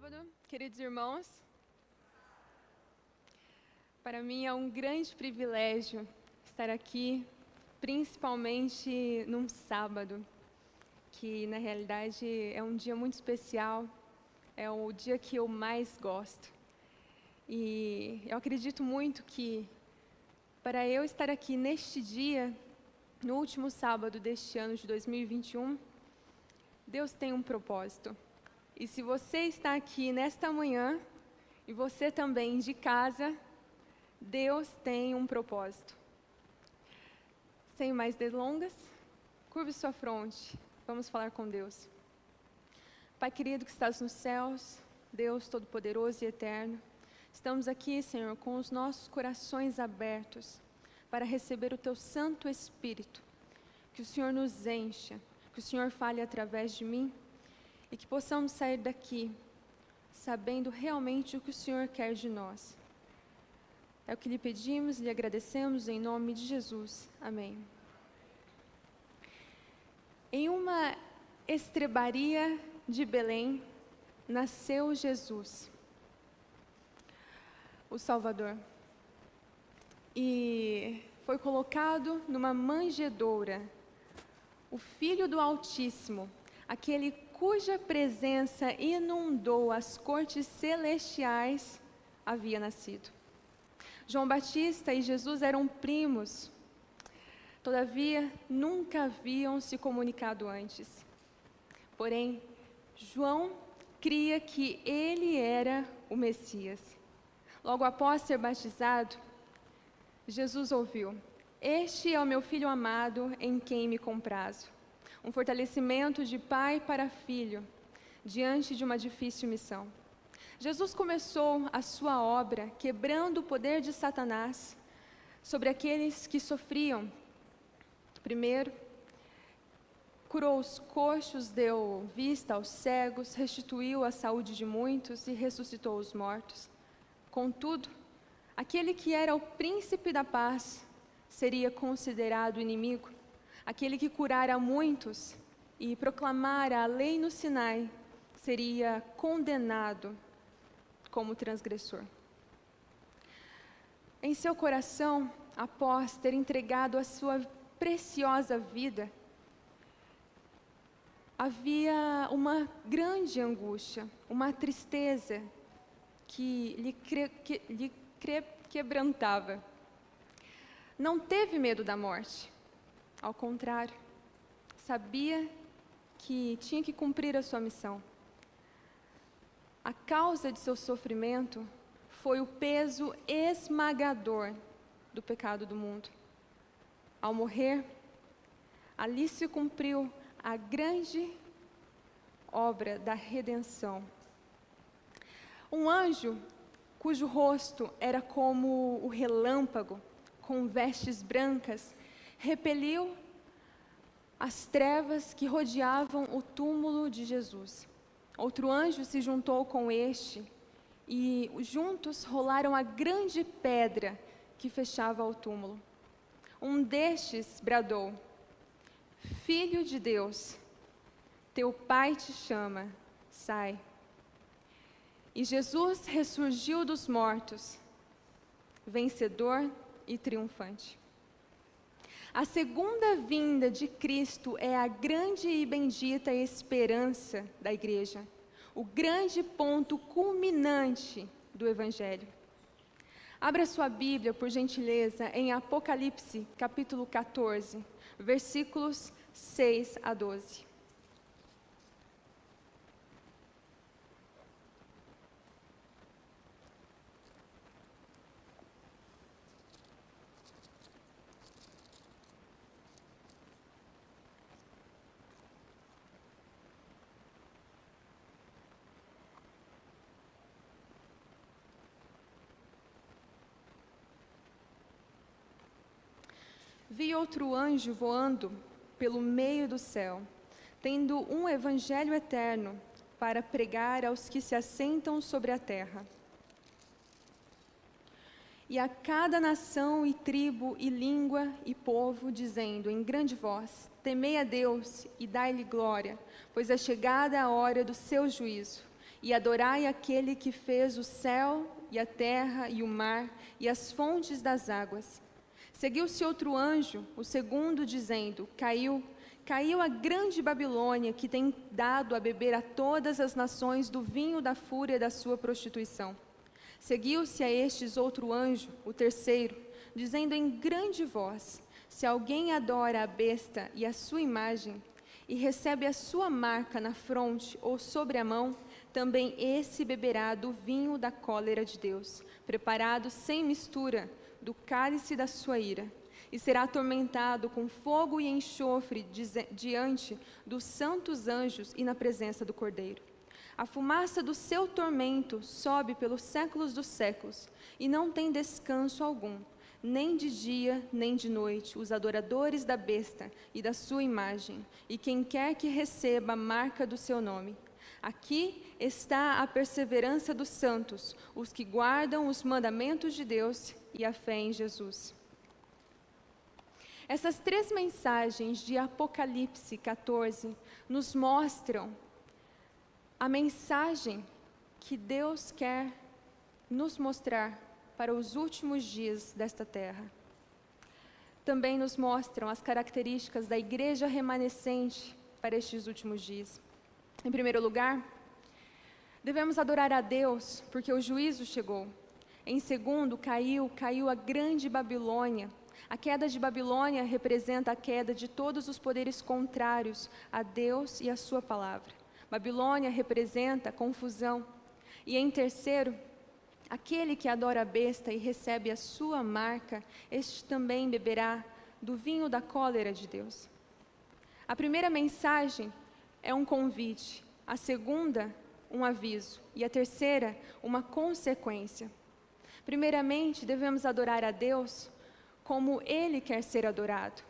sábado, queridos irmãos. Para mim é um grande privilégio estar aqui, principalmente num sábado, que na realidade é um dia muito especial, é o dia que eu mais gosto. E eu acredito muito que para eu estar aqui neste dia, no último sábado deste ano de 2021, Deus tem um propósito. E se você está aqui nesta manhã, e você também de casa, Deus tem um propósito. Sem mais delongas, curve sua fronte, vamos falar com Deus. Pai querido que estás nos céus, Deus Todo-Poderoso e Eterno, estamos aqui, Senhor, com os nossos corações abertos para receber o Teu Santo Espírito, que o Senhor nos encha, que o Senhor fale através de mim, e que possamos sair daqui sabendo realmente o que o Senhor quer de nós. É o que lhe pedimos e lhe agradecemos em nome de Jesus. Amém. Em uma estrebaria de Belém, nasceu Jesus, o Salvador, e foi colocado numa manjedoura, o Filho do Altíssimo, aquele cuja presença inundou as cortes celestiais, havia nascido. João Batista e Jesus eram primos, todavia nunca haviam se comunicado antes. Porém, João cria que ele era o Messias. Logo após ser batizado, Jesus ouviu: "Este é o meu filho amado, em quem me comprazo." Um fortalecimento de pai para filho, diante de uma difícil missão. Jesus começou a sua obra quebrando o poder de Satanás sobre aqueles que sofriam. Primeiro, curou os coxos, deu vista aos cegos, restituiu a saúde de muitos e ressuscitou os mortos. Contudo, aquele que era o príncipe da paz seria considerado inimigo. Aquele que curara muitos e proclamara a lei no Sinai seria condenado como transgressor. Em seu coração, após ter entregado a sua preciosa vida, havia uma grande angústia, uma tristeza que lhe quebrantava. Não teve medo da morte. Ao contrário, sabia que tinha que cumprir a sua missão. A causa de seu sofrimento foi o peso esmagador do pecado do mundo. Ao morrer, ali se cumpriu a grande obra da redenção. Um anjo, cujo rosto era como o relâmpago, com vestes brancas, repeliu as trevas que rodeavam o túmulo de Jesus. Outro anjo se juntou com este e juntos rolaram a grande pedra que fechava o túmulo. Um destes bradou: "Filho de Deus, teu Pai te chama, sai." E Jesus ressurgiu dos mortos, vencedor e triunfante. A segunda vinda de Cristo é a grande e bendita esperança da igreja, o grande ponto culminante do Evangelho. Abra sua Bíblia, por gentileza, em Apocalipse, capítulo 14, versículos 6 a 12. Vi outro anjo voando pelo meio do céu, tendo um evangelho eterno para pregar aos que se assentam sobre a terra. E a cada nação e tribo e língua e povo, dizendo em grande voz: temei a Deus e dai-lhe glória, pois é chegada a hora do seu juízo. e adorai aquele que fez o céu e a terra e o mar e as fontes das águas. Seguiu-se outro anjo, o segundo, dizendo: Caiu a grande Babilônia, que tem dado a beber a todas as nações do vinho da fúria da sua prostituição. Seguiu-se a estes outro anjo, o terceiro, dizendo em grande voz: Se alguém adora a besta e a sua imagem, e recebe a sua marca na fronte ou sobre a mão, também esse beberá do vinho da cólera de Deus, preparado sem mistura, do cálice da sua ira, e será atormentado com fogo e enxofre diante dos santos anjos e na presença do Cordeiro. A fumaça do seu tormento sobe pelos séculos dos séculos, e não tem descanso algum, nem de dia, nem de noite, os adoradores da besta e da sua imagem, e quem quer que receba a marca do seu nome. Aqui está a perseverança dos santos, os que guardam os mandamentos de Deus e a fé em Jesus. Essas 3 mensagens de Apocalipse 14 nos mostram a mensagem que Deus quer nos mostrar para os últimos dias desta terra. Também nos mostram as características da igreja remanescente para estes últimos dias. Em primeiro lugar, devemos adorar a Deus, porque o juízo chegou. Em segundo, caiu a grande Babilônia. A queda de Babilônia representa a queda de todos os poderes contrários a Deus e a sua palavra. Babilônia representa confusão. E em terceiro, aquele que adora a besta e recebe a sua marca, este também beberá do vinho da cólera de Deus. A primeira mensagem é um convite, a segunda, um aviso, e a terceira, uma consequência. Primeiramente, devemos adorar a Deus como Ele quer ser adorado.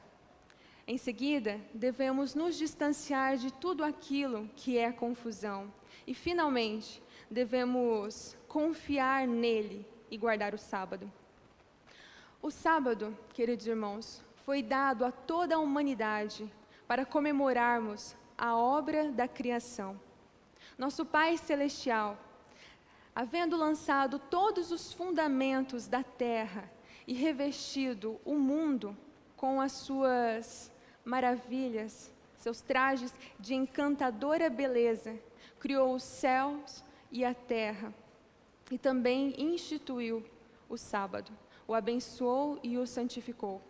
Em seguida, devemos nos distanciar de tudo aquilo que é confusão. E, finalmente, devemos confiar nele e guardar o sábado. O sábado, queridos irmãos, foi dado a toda a humanidade para comemorarmos a obra da criação. Nosso Pai Celestial, havendo lançado todos os fundamentos da terra e revestido o mundo com as suas maravilhas, seus trajes de encantadora beleza, criou os céus e a terra e também instituiu o sábado, o abençoou e o santificou.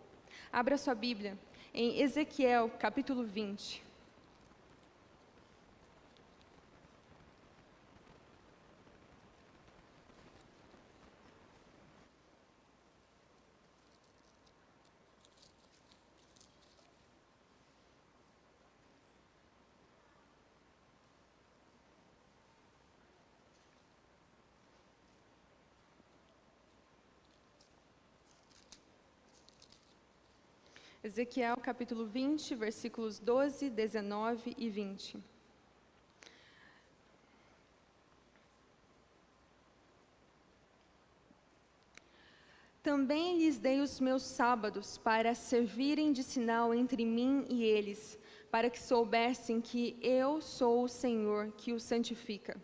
Abra sua Bíblia em Ezequiel, capítulo 20. Ezequiel capítulo 20, versículos 12, 19 e 20. Também lhes dei os meus sábados para servirem de sinal entre mim e eles, para que soubessem que eu sou o Senhor que os santifica.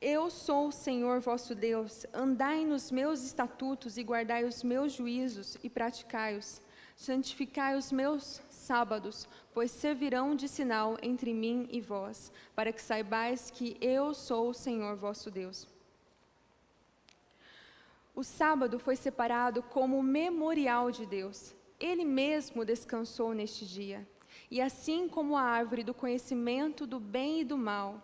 Eu sou o Senhor vosso Deus, andai nos meus estatutos e guardai os meus juízos e praticai-os. Santificai os meus sábados, pois servirão de sinal entre mim e vós, para que saibais que eu sou o Senhor vosso Deus. O sábado foi separado como memorial de Deus. Ele mesmo descansou neste dia. E assim como a árvore do conhecimento do bem e do mal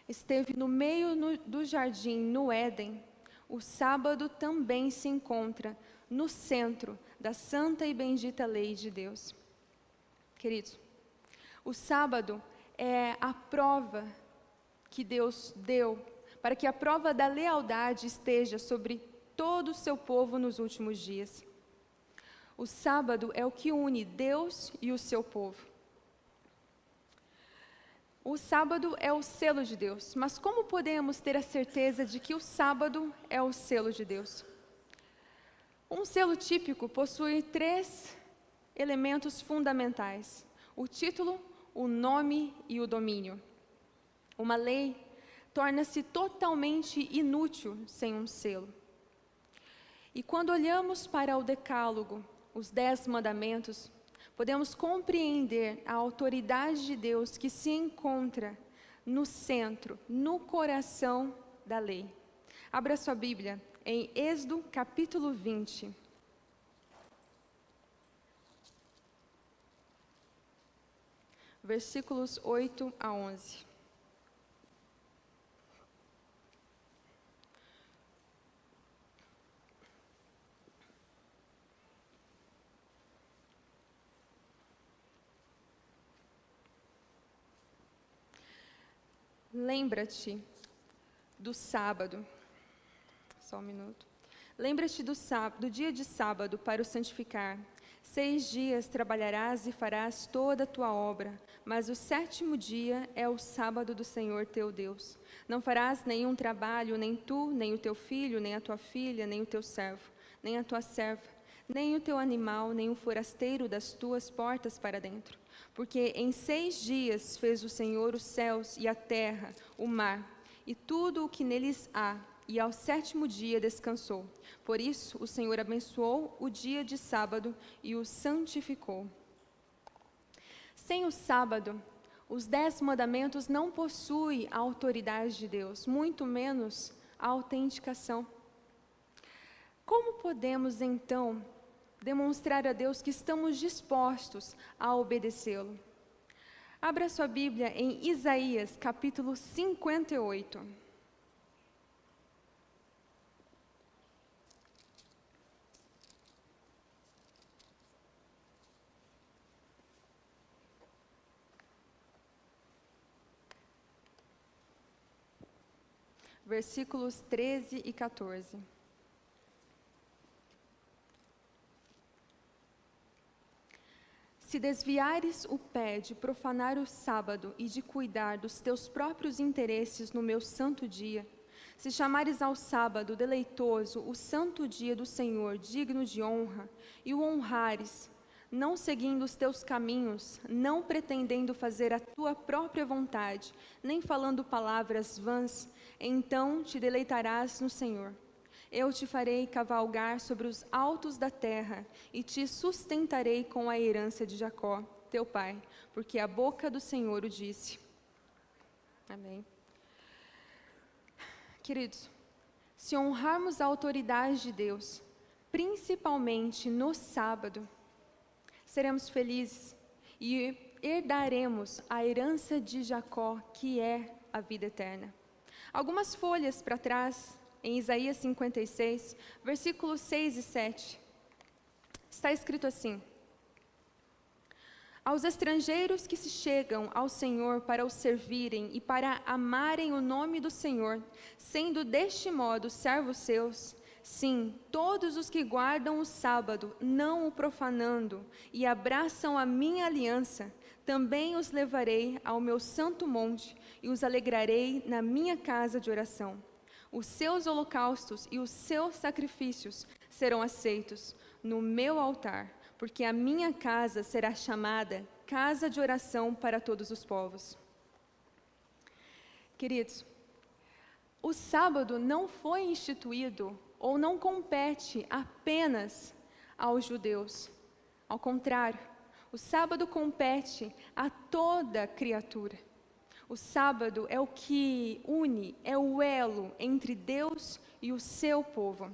esteve no meio do jardim, no Éden, o sábado também se encontra no centro da santa e bendita lei de Deus. Queridos, o sábado é a prova que Deus deu para que a prova da lealdade esteja sobre todo o seu povo nos últimos dias. O sábado é o que une Deus e o seu povo. O sábado é o selo de Deus, mas como podemos ter a certeza de que o sábado é o selo de Deus? Um selo típico possui 3 elementos fundamentais: o título, o nome e o domínio. Uma lei torna-se totalmente inútil sem um selo. E quando olhamos para o Decálogo, os 10 mandamentos, podemos compreender a autoridade de Deus que se encontra no centro, no coração da lei. Abra sua Bíblia em Êxodo capítulo 20. Versículos 8 a 11. Lembra-te do sábado. Só um minuto. Lembra-te do dia de sábado para o santificar. 6 dias trabalharás e farás toda a tua obra, mas o 7º dia é o sábado do Senhor teu Deus. Não farás nenhum trabalho, nem tu, nem o teu filho, nem a tua filha, nem o teu servo, nem a tua serva, nem o teu animal, nem o forasteiro das tuas portas para dentro. Porque em 6 dias fez o Senhor os céus e a terra, o mar, e tudo o que neles há, e ao 7º dia descansou. Por isso o Senhor abençoou o dia de sábado e o santificou. Sem o sábado, os 10 mandamentos não possuem a autoridade de Deus, muito menos a autenticação. Como podemos, então, demonstrar a Deus que estamos dispostos a obedecê-lo? Abra sua Bíblia em Isaías, capítulo 58. Versículos 13 e 14. Se desviares o pé de profanar o sábado e de cuidar dos teus próprios interesses no meu santo dia, se chamares ao sábado deleitoso o santo dia do Senhor, digno de honra, e o honrares, não seguindo os teus caminhos, não pretendendo fazer a tua própria vontade, nem falando palavras vãs, então te deleitarás no Senhor. Eu te farei cavalgar sobre os altos da terra e te sustentarei com a herança de Jacó, teu pai, porque a boca do Senhor o disse. Amém. Queridos, se honrarmos a autoridade de Deus, principalmente no sábado, seremos felizes e herdaremos a herança de Jacó, que é a vida eterna. Algumas folhas para trás, em Isaías 56, versículos 6 e 7, está escrito assim: aos estrangeiros que se chegam ao Senhor para o servirem e para amarem o nome do Senhor, sendo deste modo servos seus, sim, todos os que guardam o sábado, não o profanando, e abraçam a minha aliança, também os levarei ao meu santo monte e os alegrarei na minha casa de oração. Os seus holocaustos e os seus sacrifícios serão aceitos no meu altar, porque a minha casa será chamada casa de oração para todos os povos. Queridos, o sábado não foi instituído ou não compete apenas aos judeus. Ao contrário, o sábado compete a toda criatura. O sábado é o que une, é o elo entre Deus e o seu povo.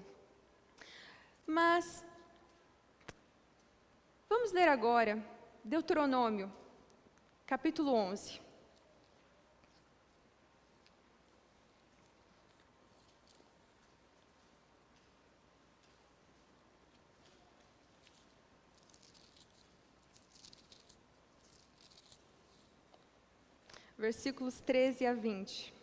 Mas, vamos ler agora Deuteronômio, capítulo 11. Versículos 13 a 20.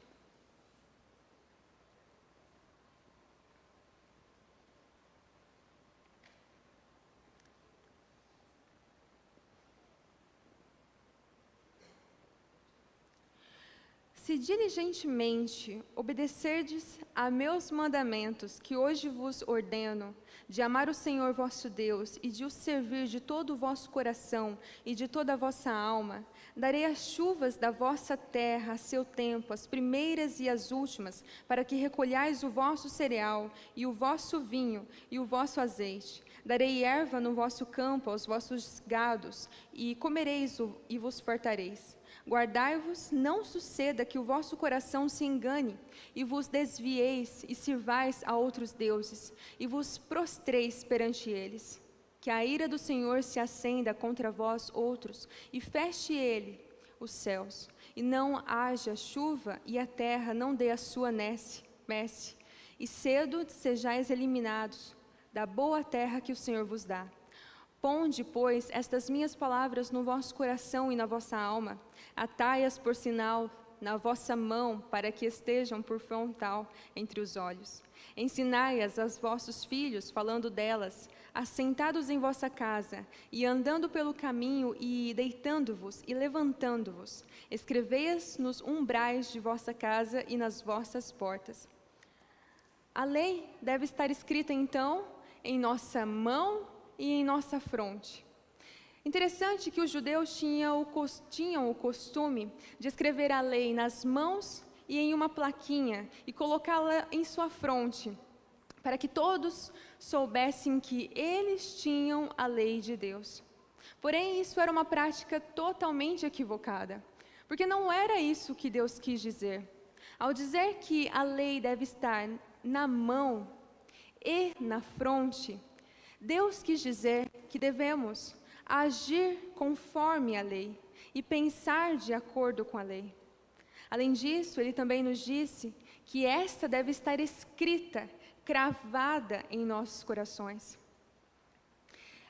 Se diligentemente obedecerdes a meus mandamentos, que hoje vos ordeno, de amar o Senhor vosso Deus e de o servir de todo o vosso coração e de toda a vossa alma, darei as chuvas da vossa terra a seu tempo, as primeiras e as últimas, para que recolhais o vosso cereal e o vosso vinho e o vosso azeite. Darei erva no vosso campo aos vossos gados, e comereis e vos fartareis. Guardai-vos, não suceda que o vosso coração se engane, e vos desvieis e sirvais a outros deuses, e vos prostreis perante eles. Que a ira do Senhor se acenda contra vós outros, e feche ele os céus, e não haja chuva, e a terra não dê a sua messe, e cedo sejais eliminados da boa terra que o Senhor vos dá. Ponde, pois, estas minhas palavras no vosso coração e na vossa alma, atai-as por sinal na vossa mão, para que estejam por frontal entre os olhos. Ensinai-as aos vossos filhos, falando delas, assentados em vossa casa, e andando pelo caminho, e deitando-vos e levantando-vos. Escrevei-as nos umbrais de vossa casa e nas vossas portas. A lei deve estar escrita, então, em nossa mão e em nossa fronte. Interessante que os judeus tinham o costume de escrever a lei nas mãos e em uma plaquinha e colocá-la em sua fronte, para que todos soubessem que eles tinham a lei de Deus. Porém, isso era uma prática totalmente equivocada, porque não era isso que Deus quis dizer. Ao dizer que a lei deve estar na mão e na fronte, Deus quis dizer que devemos agir conforme a lei e pensar de acordo com a lei. Além disso, Ele também nos disse que esta deve estar escrita, cravada em nossos corações.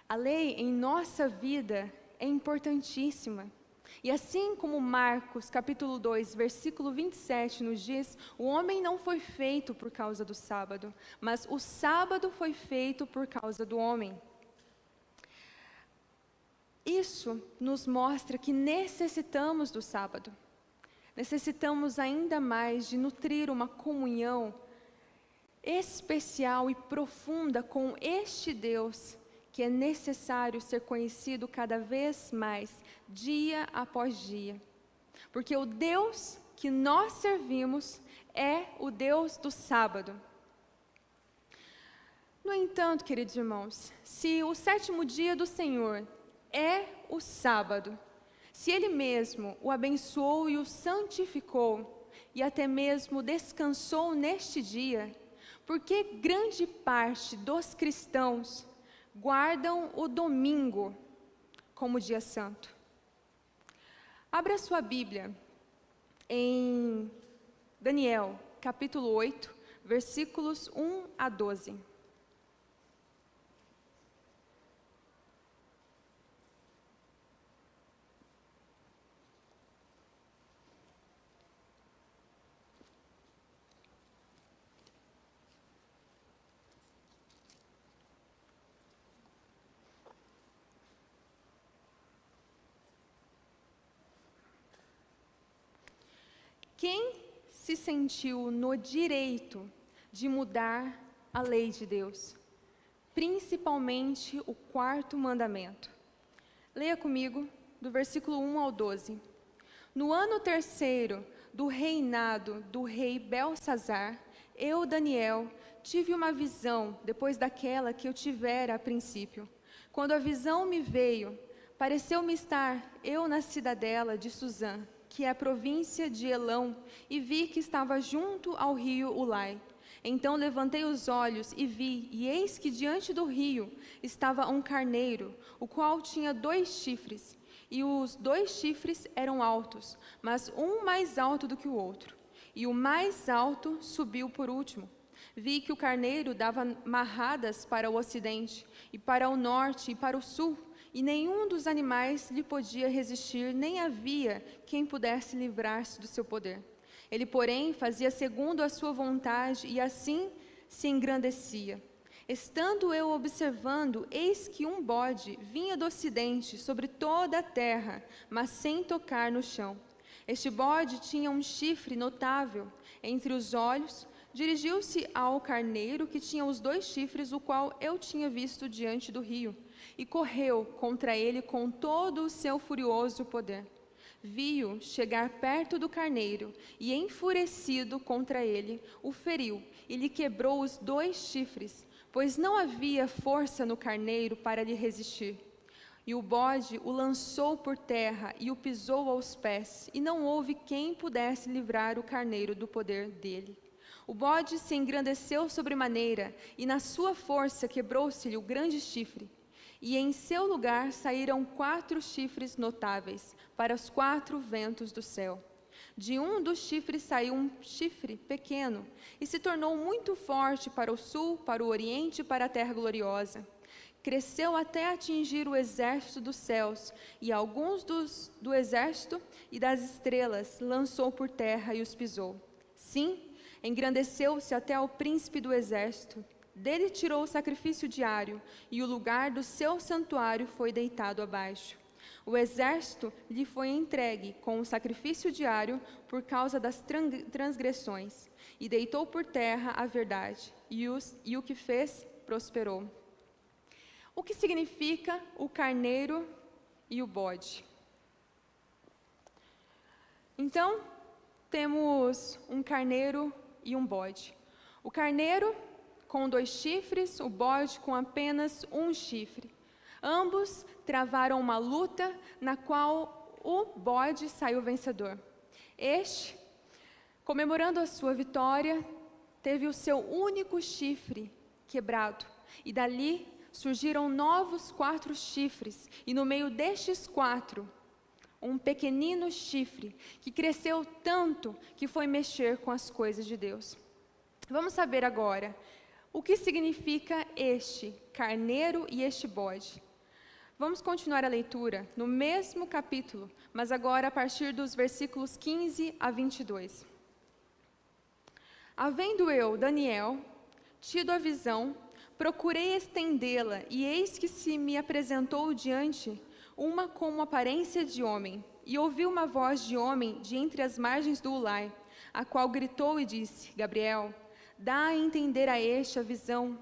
A lei em nossa vida é importantíssima. E assim como Marcos, capítulo 2, versículo 27 nos diz, o homem não foi feito por causa do sábado, mas o sábado foi feito por causa do homem. Isso nos mostra que necessitamos do sábado. Necessitamos ainda mais de nutrir uma comunhão especial e profunda com este Deus, que é necessário ser conhecido cada vez mais, dia após dia. Porque o Deus que nós servimos é o Deus do sábado. No entanto, queridos irmãos, se o sétimo dia do Senhor é o sábado, se Ele mesmo o abençoou e o santificou, e até mesmo descansou neste dia, por que grande parte dos cristãos guardam o domingo como dia santo? Abra sua Bíblia em Daniel, capítulo 8, versículos 1 a 12. Quem se sentiu no direito de mudar a lei de Deus? Principalmente o quarto mandamento. Leia comigo, do versículo 1 ao 12. No ano terceiro do reinado do rei Belsazar, eu, Daniel, tive uma visão depois daquela que eu tivera a princípio. Quando a visão me veio, pareceu-me estar eu na cidadela de Suzã, que é a província de Elão, e vi que estava junto ao rio Ulai. Então levantei os olhos e vi, e eis que diante do rio estava um carneiro, o qual tinha 2 chifres, e os 2 chifres eram altos, mas um mais alto do que o outro, e o mais alto subiu por último. Vi que o carneiro dava marradas para o ocidente, e para o norte, e para o sul, e nenhum dos animais lhe podia resistir, nem havia quem pudesse livrar-se do seu poder. Ele, porém, fazia segundo a sua vontade, e assim se engrandecia. Estando eu observando, eis que um bode vinha do ocidente sobre toda a terra, mas sem tocar no chão. Este bode tinha um chifre notável entre os olhos. Dirigiu-se ao carneiro que tinha os 2 chifres, o qual eu tinha visto diante do rio, e correu contra ele com todo o seu furioso poder. Vi-o chegar perto do carneiro e, enfurecido contra ele, o feriu e lhe quebrou os 2 chifres, pois não havia força no carneiro para lhe resistir. E o bode o lançou por terra e o pisou aos pés, e não houve quem pudesse livrar o carneiro do poder dele. O bode se engrandeceu sobremaneira, e na sua força quebrou-se-lhe o grande chifre. E em seu lugar saíram 4 chifres notáveis, para os 4 ventos do céu. De um dos chifres saiu um chifre pequeno, e se tornou muito forte para o sul, para o oriente e para a terra gloriosa. Cresceu até atingir o exército dos céus, e alguns do exército e das estrelas lançou por terra e os pisou. Sim, engrandeceu-se até ao príncipe do exército. Dele tirou o sacrifício diário, e o lugar do seu santuário foi deitado abaixo. O exército lhe foi entregue com o sacrifício diário por causa das transgressões, e deitou por terra a verdade, e o que fez prosperou. O que significa o carneiro e o bode? Então, temos um carneiro e um bode. O carneiro com 2 chifres, o bode com apenas um chifre. Ambos travaram uma luta na qual o bode saiu vencedor. Este, comemorando a sua vitória, teve o seu único chifre quebrado, e dali surgiram novos 4 chifres, e no meio destes 4, um pequenino chifre, que cresceu tanto que foi mexer com as coisas de Deus. Vamos saber agora, o que significa este carneiro e este bode? Vamos continuar a leitura no mesmo capítulo, mas agora a partir dos versículos 15 a 22. Havendo eu, Daniel, tido a visão, procurei estendê-la, e eis que se me apresentou diante uma com aparência de homem, e ouvi uma voz de homem de entre as margens do Ulai, a qual gritou e disse: Gabriel, dá a entender a este a visão.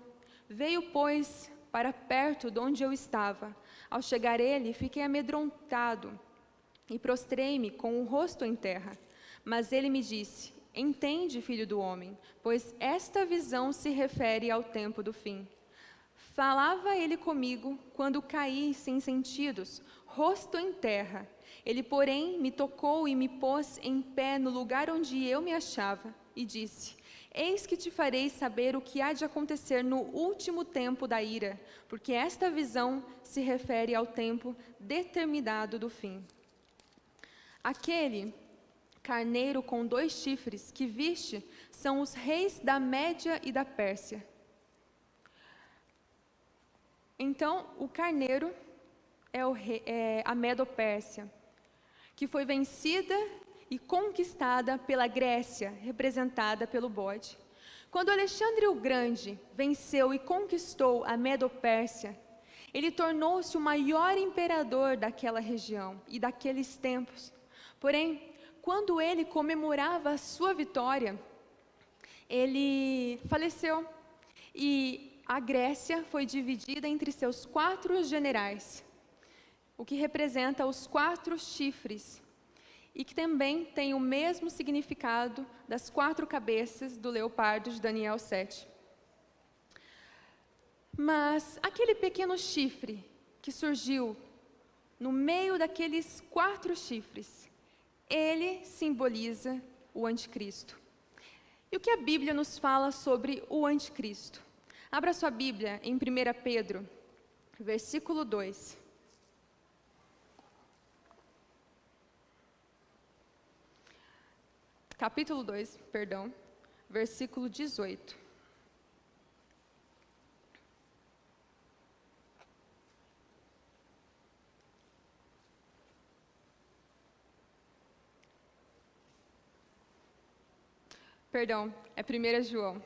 Veio, pois, para perto de onde eu estava. Ao chegar ele, fiquei amedrontado, e prostrei-me com o rosto em terra. Mas ele me disse: Entende, filho do homem, pois esta visão se refere ao tempo do fim. Falava ele comigo quando caí sem sentidos, rosto em terra. Ele, porém, me tocou e me pôs em pé no lugar onde eu me achava, e disse: Eis que te farei saber o que há de acontecer no último tempo da ira, porque esta visão se refere ao tempo determinado do fim. Aquele carneiro com 2 chifres que viste são os reis da Média e da Pérsia. Então, o carneiro é a Medo-Pérsia, que foi vencida e conquistada pela Grécia, representada pelo bode. Quando Alexandre o Grande venceu e conquistou a Medo-Pérsia, ele tornou-se o maior imperador daquela região e daqueles tempos. Porém, quando ele comemorava a sua vitória, ele faleceu, e a Grécia foi dividida entre seus 4 generais, o que representa os 4 chifres, e que também tem o mesmo significado das 4 cabeças do leopardo de Daniel 7. Mas aquele pequeno chifre que surgiu no meio daqueles 4 chifres, ele simboliza o anticristo. E o que a Bíblia nos fala sobre o anticristo? Abra sua Bíblia em 1 Pedro, versículo 2. Capítulo 2, perdão, versículo 18. Perdão, é 1 João.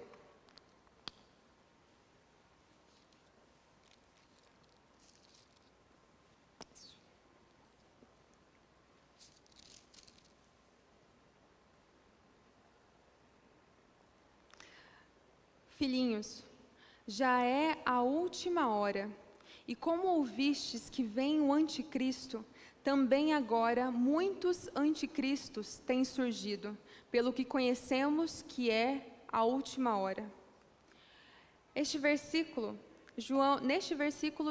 Filhinhos, já é a última hora, e como ouvistes que vem o anticristo, também agora muitos anticristos têm surgido, pelo que conhecemos que é a última hora. Neste versículo,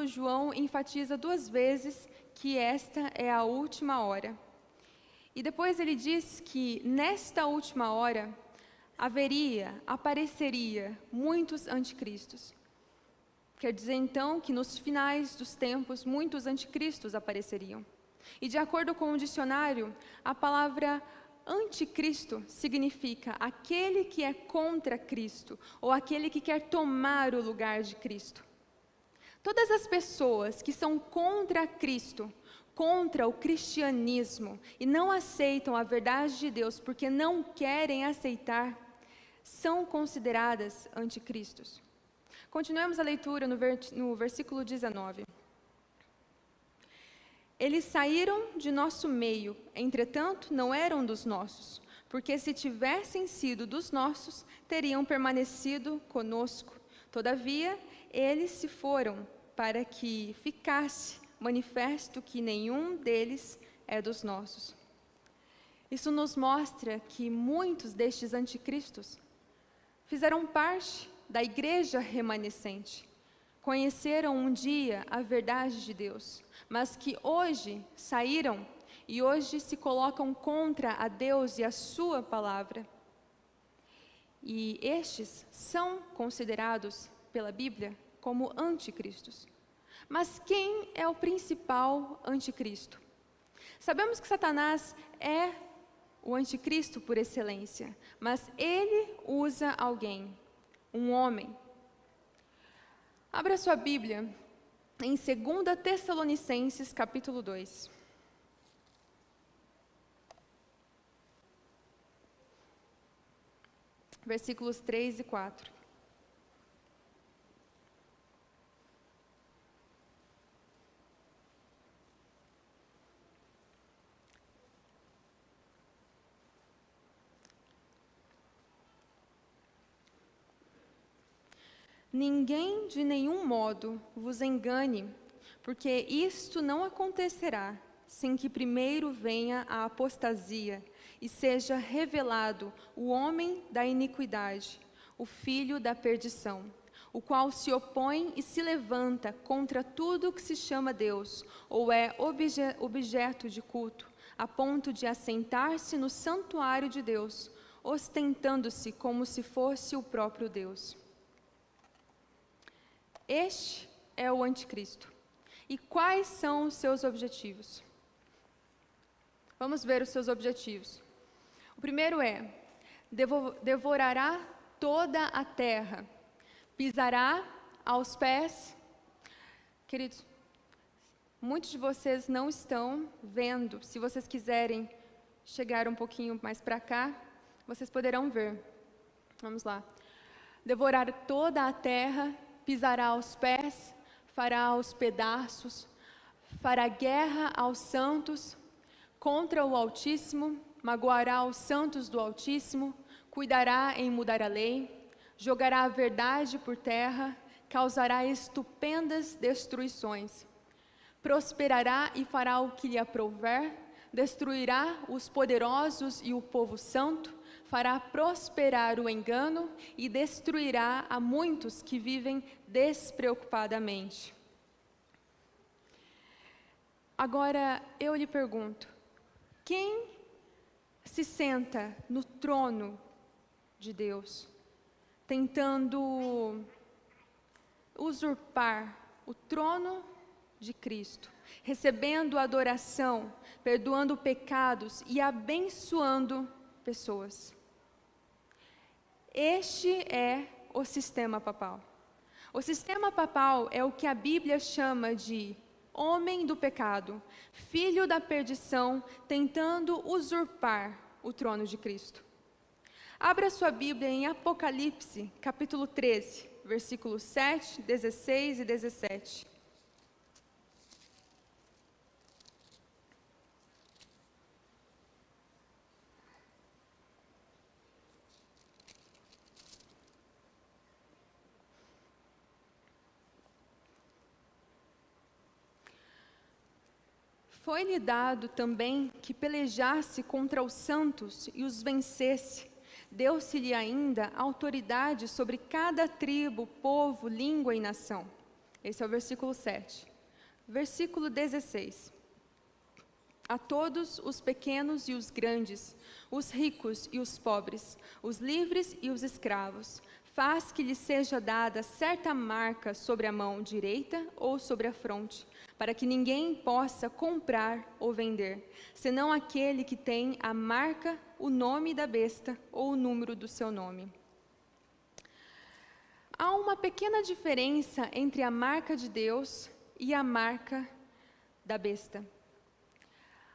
João enfatiza 2 vezes que esta é a última hora. E depois ele diz que nesta última hora apareceria muitos anticristos. Quer dizer então que nos finais dos tempos muitos anticristos apareceriam. E de acordo com o dicionário, a palavra anticristo significa aquele que é contra Cristo, ou aquele que quer tomar o lugar de Cristo. Todas as pessoas que são contra Cristo, contra o cristianismo, e não aceitam a verdade de Deus porque não querem aceitar, são consideradas anticristos. Continuemos a leitura no versículo 19. Eles saíram de nosso meio, entretanto não eram dos nossos, porque se tivessem sido dos nossos, teriam permanecido conosco. Todavia, eles se foram para que ficasse manifesto que nenhum deles é dos nossos. Isso nos mostra que muitos destes anticristos fizeram parte da igreja remanescente, conheceram um dia a verdade de Deus, mas que hoje saíram e hoje se colocam contra a Deus e a sua palavra. E estes são considerados pela Bíblia como anticristos. Mas quem é o principal anticristo? Sabemos que Satanás é o anticristo por excelência, mas ele usa alguém, um homem. Abra sua Bíblia em 2 Tessalonicenses, capítulo 2. Versículos 3 e 4. Ninguém de nenhum modo vos engane, porque isto não acontecerá sem que primeiro venha a apostasia e seja revelado o homem da iniquidade, o filho da perdição, o qual se opõe e se levanta contra tudo que se chama Deus, ou é objeto de culto, a ponto de assentar-se no santuário de Deus, ostentando-se como se fosse o próprio Deus. Este é o anticristo. E quais são os seus objetivos? Vamos ver os seus objetivos. O primeiro é: devorará toda a terra, pisará aos pés. Queridos, muitos de vocês não estão vendo. Se vocês quiserem chegar um pouquinho mais para cá, vocês poderão ver. Vamos lá. Devorar toda a terra, pisará aos pés, fará os pedaços, fará guerra aos santos, contra o Altíssimo, magoará os santos do Altíssimo, cuidará em mudar a lei, jogará a verdade por terra, causará estupendas destruições, prosperará e fará o que lhe aprouver, destruirá os poderosos e o povo santo, fará prosperar o engano e destruirá a muitos que vivem despreocupadamente. Agora, eu lhe pergunto, quem se senta no trono de Deus, tentando usurpar o trono de Cristo, recebendo adoração, perdoando pecados e abençoando pessoas? Este é o sistema papal. O sistema papal é o que a Bíblia chama de homem do pecado, filho da perdição, tentando usurpar o trono de Cristo. Abra sua Bíblia em Apocalipse, capítulo 13, versículos 7, 16 e 17. Foi-lhe dado também que pelejasse contra os santos e os vencesse. Deu-se-lhe ainda autoridade sobre cada tribo, povo, língua e nação. Esse é o versículo 7. Versículo 16. A todos os pequenos e os grandes, os ricos e os pobres, os livres e os escravos, faz que lhe seja dada certa marca sobre a mão direita ou sobre a fronte, para que ninguém possa comprar ou vender, senão aquele que tem a marca, o nome da besta ou o número do seu nome. Há uma pequena diferença entre a marca de Deus e a marca da besta.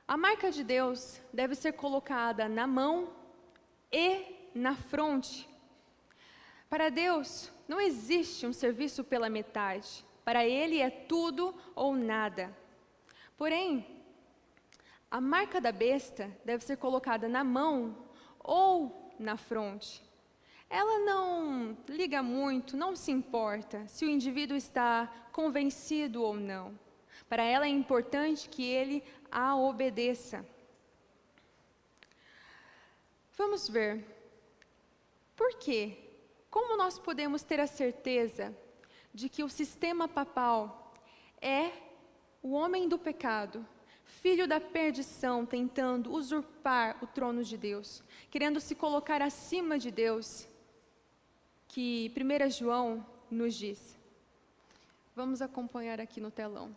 A marca de Deus deve ser colocada na mão e na fronte. Para Deus, não existe um serviço pela metade. Para Ele é tudo ou nada. Porém, a marca da besta deve ser colocada na mão ou na fronte. Ela não liga muito, não se importa se o indivíduo está convencido ou não. Para ela é importante que ele a obedeça. Vamos ver. Por quê? Como nós podemos ter a certeza de que o sistema papal é o homem do pecado, filho da perdição, tentando usurpar o trono de Deus, querendo se colocar acima de Deus, que 1 João nos diz? Vamos acompanhar aqui no telão.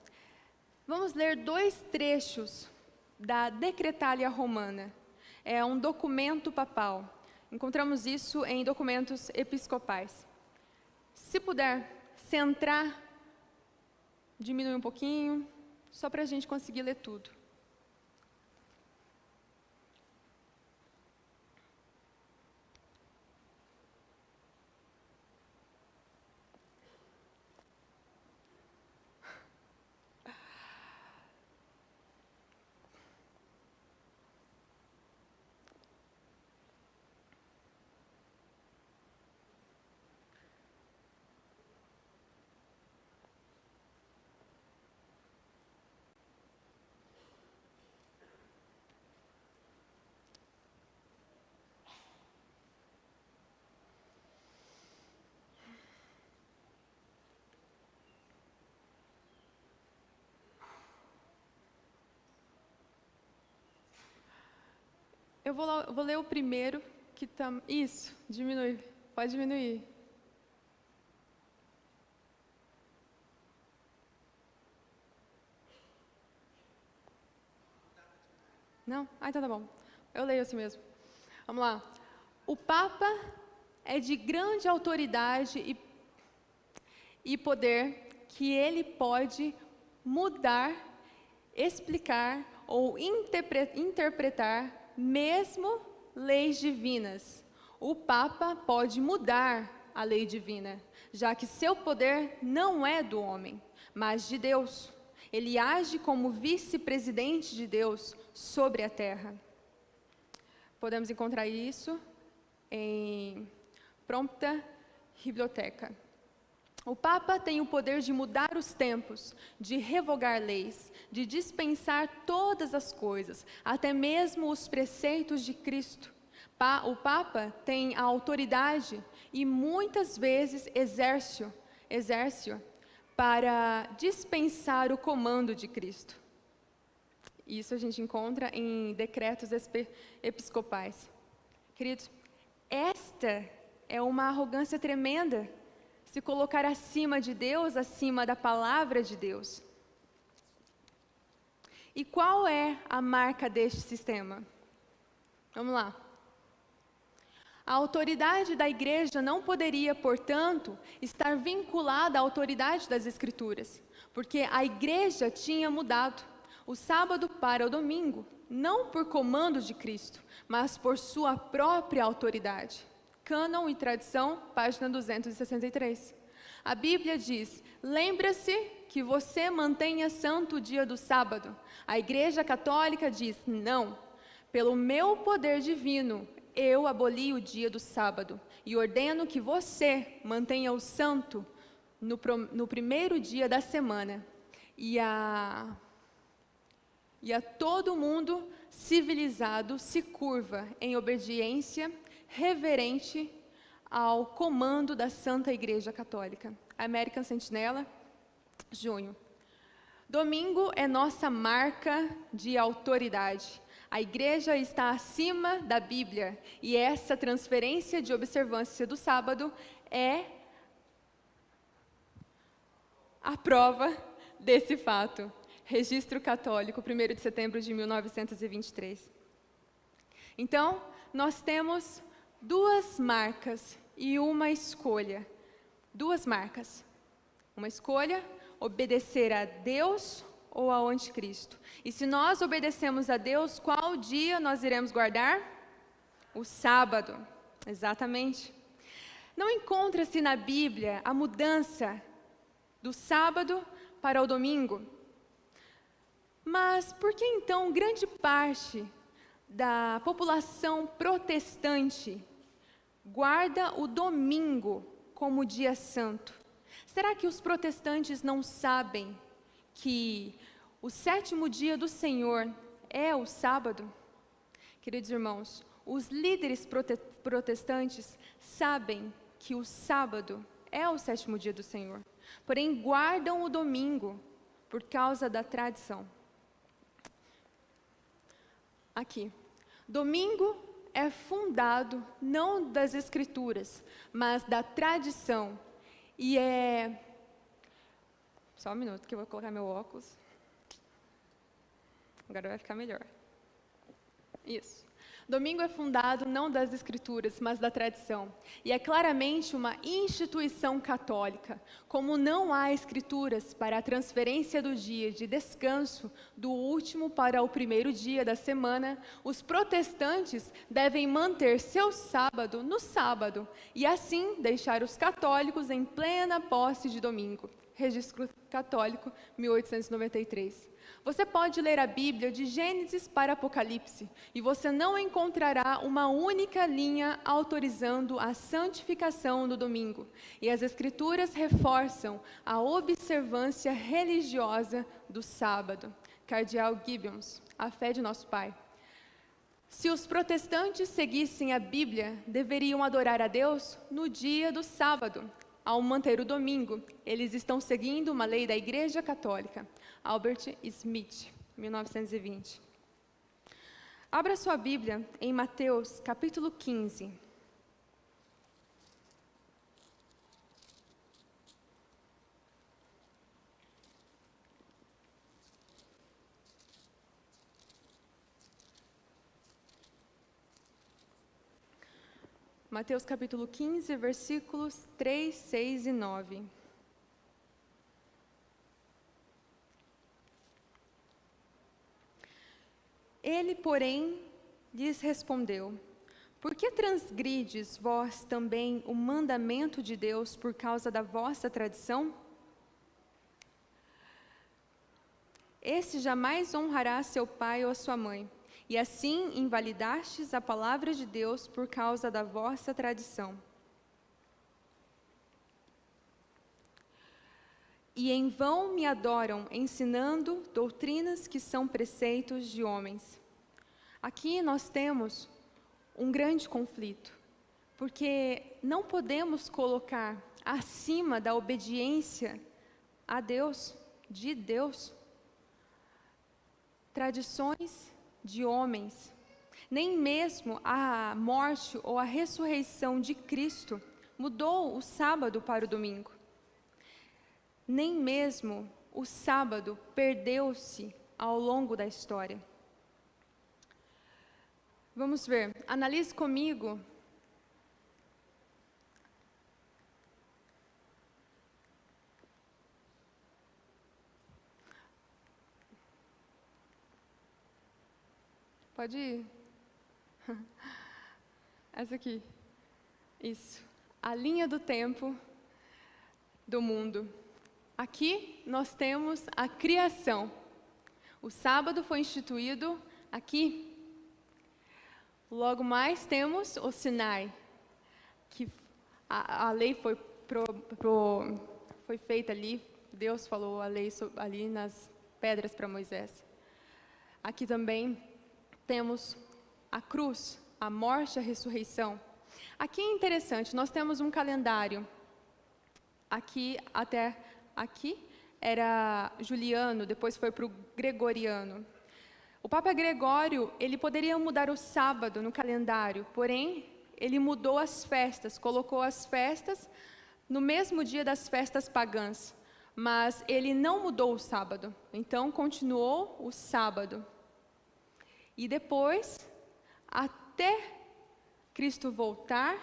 Vamos ler 2 trechos da Decretalia Romana. É um documento papal. Encontramos isso em documentos episcopais. Se puder centrar, diminui um pouquinho, só para a gente conseguir ler tudo. Eu vou ler o primeiro, que está... Isso, diminui. Pode diminuir. Não? Ah, então tá bom. Eu leio assim mesmo. Vamos lá. O Papa é de grande autoridade e poder que ele pode mudar, explicar ou interpretar mesmo leis divinas. O Papa pode mudar a lei divina, já que seu poder não é do homem, mas de Deus. Ele age como vice-presidente de Deus sobre a terra. Podemos encontrar isso em Prompta Biblioteca. O Papa tem o poder de mudar os tempos, de revogar leis, de dispensar todas as coisas, até mesmo os preceitos de Cristo. O Papa tem a autoridade e muitas vezes exerce-o para dispensar o comando de Cristo. Isso a gente encontra em decretos episcopais. Queridos, esta é uma arrogância tremenda, se colocar acima de Deus, acima da palavra de Deus. E qual é a marca deste sistema? Vamos lá. A autoridade da igreja não poderia, portanto, estar vinculada à autoridade das Escrituras, porque a igreja tinha mudado o sábado para o domingo, não por comando de Cristo, mas por sua própria autoridade. Cânon e Tradição, página 263. A Bíblia diz: lembra-se que você mantenha santo o dia do sábado. A Igreja Católica diz: não, pelo meu poder divino, eu aboli o dia do sábado e ordeno que você mantenha o santo no primeiro dia da semana. E e a todo mundo civilizado se curva em obediência reverente ao comando da Santa Igreja Católica. American Sentinela, junho. Domingo é nossa marca de autoridade. A igreja está acima da Bíblia e essa transferência de observância do sábado é a prova desse fato. Registro Católico, 1º de setembro de 1923. Então, nós temos duas marcas e uma escolha. Duas marcas. Uma escolha, obedecer a Deus ou ao anticristo. E se nós obedecemos a Deus, qual dia nós iremos guardar? O sábado. Exatamente. Não encontra-se na Bíblia a mudança do sábado para o domingo. Mas por que então grande parte da população protestante guarda o domingo como dia santo? Será que os protestantes não sabem que o 7º dia do Senhor é o sábado? Queridos irmãos, os líderes protestantes sabem que o sábado é o 7º dia do Senhor, porém guardam o domingo por causa da tradição. Aqui, domingo é fundado não das Escrituras, mas da tradição. E só um minuto que eu vou colocar meu óculos. Agora vai ficar melhor. Isso. Domingo é fundado não das Escrituras, mas da tradição. E é claramente uma instituição católica. Como não há Escrituras para a transferência do dia de descanso do último para o primeiro dia da semana, os protestantes devem manter seu sábado no sábado e assim deixar os católicos em plena posse de domingo. Registro Católico, 1893. Você pode ler a Bíblia de Gênesis para Apocalipse e você não encontrará uma única linha autorizando a santificação do domingo. E as Escrituras reforçam a observância religiosa do sábado. Cardeal Gibbons, A Fé de Nosso Pai. Se os protestantes seguissem a Bíblia, deveriam adorar a Deus no dia do sábado. Ao manter o domingo, eles estão seguindo uma lei da Igreja Católica. Albert Smith, 1920. Abra sua Bíblia em Mateus, capítulo 15. Mateus capítulo 15, versículos 3, 6 e 9. Ele, porém, lhes respondeu: por que transgrides vós também o mandamento de Deus por causa da vossa tradição? Esse jamais honrará seu pai ou a sua mãe, e assim invalidastes a palavra de Deus por causa da vossa tradição. E em vão me adoram, ensinando doutrinas que são preceitos de homens. Aqui nós temos um grande conflito, porque não podemos colocar acima da obediência a Deus, de Deus, tradições de homens. Nem mesmo a morte ou a ressurreição de Cristo mudou o sábado para o domingo. Nem mesmo o sábado perdeu-se ao longo da história. Vamos ver, analise comigo pode ir. Essa aqui. Isso. A linha do tempo do mundo. Aqui nós temos a criação. O sábado foi instituído aqui. Logo mais temos o Sinai, que a lei foi feita ali. Deus falou a lei ali nas pedras para Moisés. Aqui também temos a cruz, a morte e a ressurreição. Aqui é interessante, nós temos um calendário. Aqui até aqui era Juliano, depois foi para o Gregoriano. O Papa Gregório, ele poderia mudar o sábado no calendário, porém, ele mudou as festas, colocou as festas no mesmo dia das festas pagãs, mas ele não mudou o sábado, então continuou o sábado. E depois, até Cristo voltar,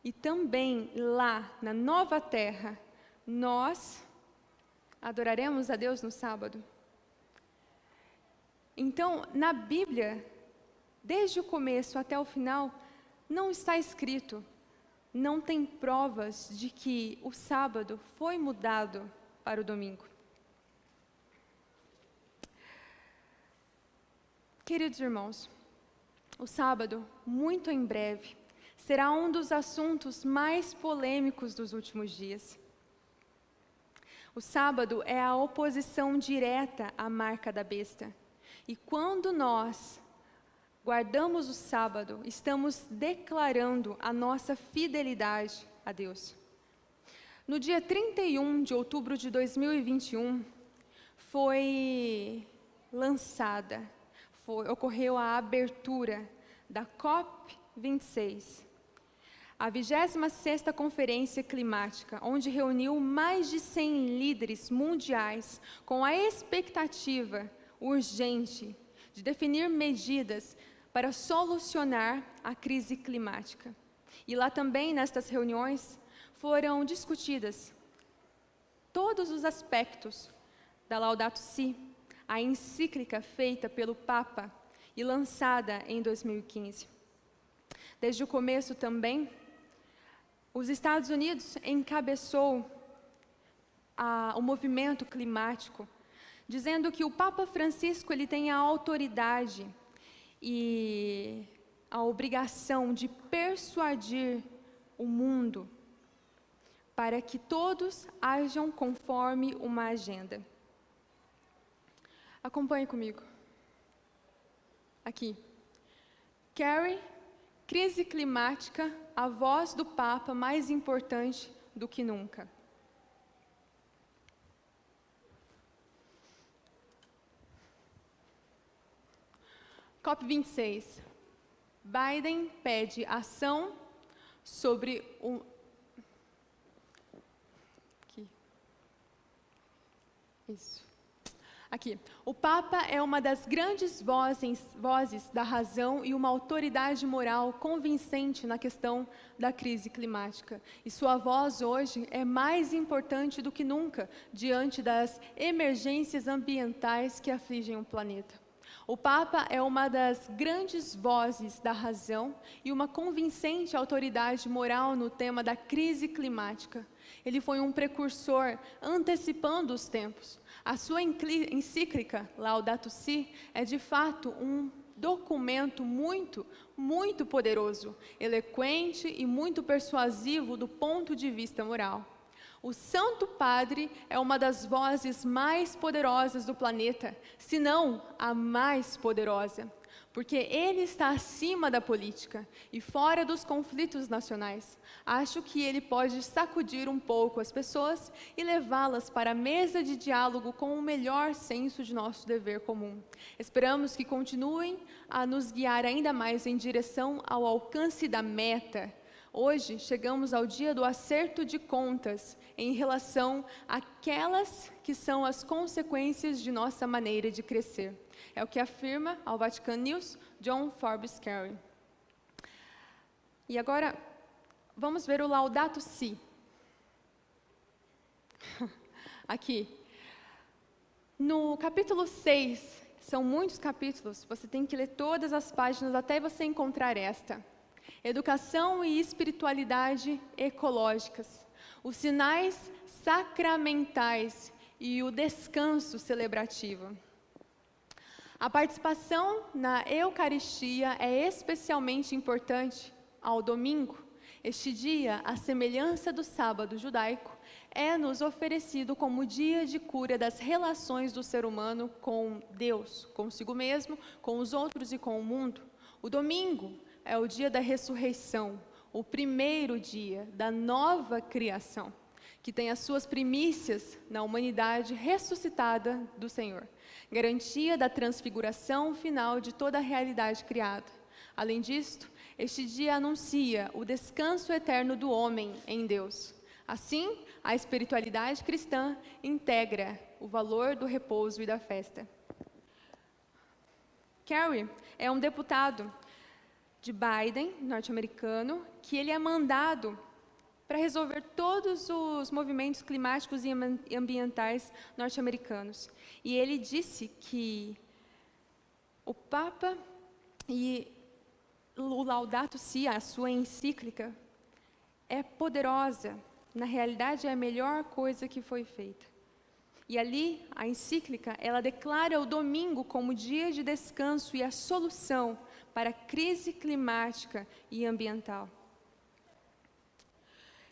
e também lá na nova terra, nós adoraremos a Deus no sábado. Então, na Bíblia, desde o começo até o final, não está escrito, não tem provas de que o sábado foi mudado para o domingo. Queridos irmãos, o sábado, muito em breve, será um dos assuntos mais polêmicos dos últimos dias. O sábado é a oposição direta à marca da besta. E quando nós guardamos o sábado, estamos declarando a nossa fidelidade a Deus. No dia 31 de outubro de 2021, foi lançada, ocorreu a abertura da COP26, a 26ª Conferência Climática, onde reuniu mais de 100 líderes mundiais com a expectativa urgente de definir medidas para solucionar a crise climática. E lá também, nestas reuniões, foram discutidas todos os aspectos da Laudato Si, a encíclica feita pelo Papa e lançada em 2015. Desde o começo também, os Estados Unidos encabeçou o movimento climático, dizendo que o Papa Francisco ele tem a autoridade e a obrigação de persuadir o mundo para que todos ajam conforme uma agenda. Acompanhe comigo. Aqui. Carrie, crise climática, a voz do Papa mais importante do que nunca. COP26. Biden pede ação sobre Aqui. Isso. Aqui. O Papa é uma das grandes vozes da razão e uma autoridade moral convincente na questão da crise climática. E sua voz hoje é mais importante do que nunca diante das emergências ambientais que afligem o planeta. O Papa é uma das grandes vozes da razão e uma convincente autoridade moral no tema da crise climática. Ele foi um precursor antecipando os tempos. A sua encíclica, Laudato Si, é de fato um documento muito poderoso, eloquente e muito persuasivo do ponto de vista moral. O Santo Padre é uma das vozes mais poderosas do planeta, se não a mais poderosa, porque ele está acima da política e fora dos conflitos nacionais. Acho que ele pode sacudir um pouco as pessoas e levá-las para a mesa de diálogo com o melhor senso de nosso dever comum. Esperamos que continuem a nos guiar ainda mais em direção ao alcance da meta. Hoje, chegamos ao dia do acerto de contas em relação àquelas que são as consequências de nossa maneira de crescer. É o que afirma ao Vatican News John Forbes Carey. E agora, vamos ver o Laudato Si. Aqui. No capítulo 6, são muitos capítulos, você tem que ler todas as páginas até você encontrar esta. Educação e espiritualidade ecológicas, os sinais sacramentais e o descanso celebrativo. A participação na Eucaristia é especialmente importante ao domingo. Este dia, à semelhança do sábado judaico, é-nos oferecido como dia de cura das relações do ser humano com Deus, consigo mesmo, com os outros e com o mundo. O domingo é o dia da ressurreição, o primeiro dia da nova criação, que tem as suas primícias na humanidade ressuscitada do Senhor, garantia da transfiguração final de toda a realidade criada. Além disto, este dia anuncia o descanso eterno do homem em Deus. Assim, a espiritualidade cristã integra o valor do repouso e da festa. Kerry é um deputado de Biden, norte-americano, que ele é mandado para resolver todos os movimentos climáticos e ambientais norte-americanos. E ele disse que o Papa e o Laudato Si, a sua encíclica, é poderosa. Na realidade, é a melhor coisa que foi feita. E ali, a encíclica, ela declara o domingo como dia de descanso e a solução para a crise climática e ambiental.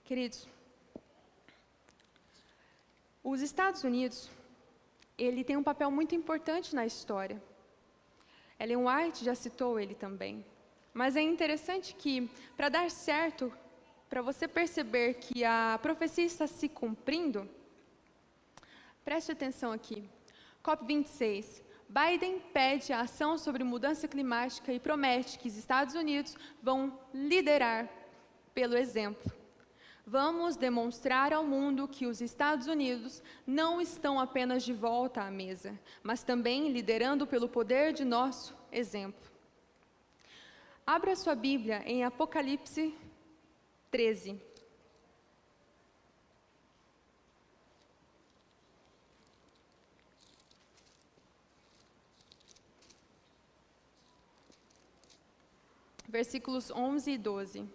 Queridos, os Estados Unidos, ele tem um papel muito importante na história. Ellen White já citou ele também. Mas é interessante que, para dar certo, para você perceber que a profecia está se cumprindo, preste atenção aqui. COP26. Biden pede a ação sobre mudança climática e promete que os Estados Unidos vão liderar pelo exemplo. Vamos demonstrar ao mundo que os Estados Unidos não estão apenas de volta à mesa, mas também liderando pelo poder de nosso exemplo. Abra sua Bíblia em Apocalipse 13. Versículos 11 e 12.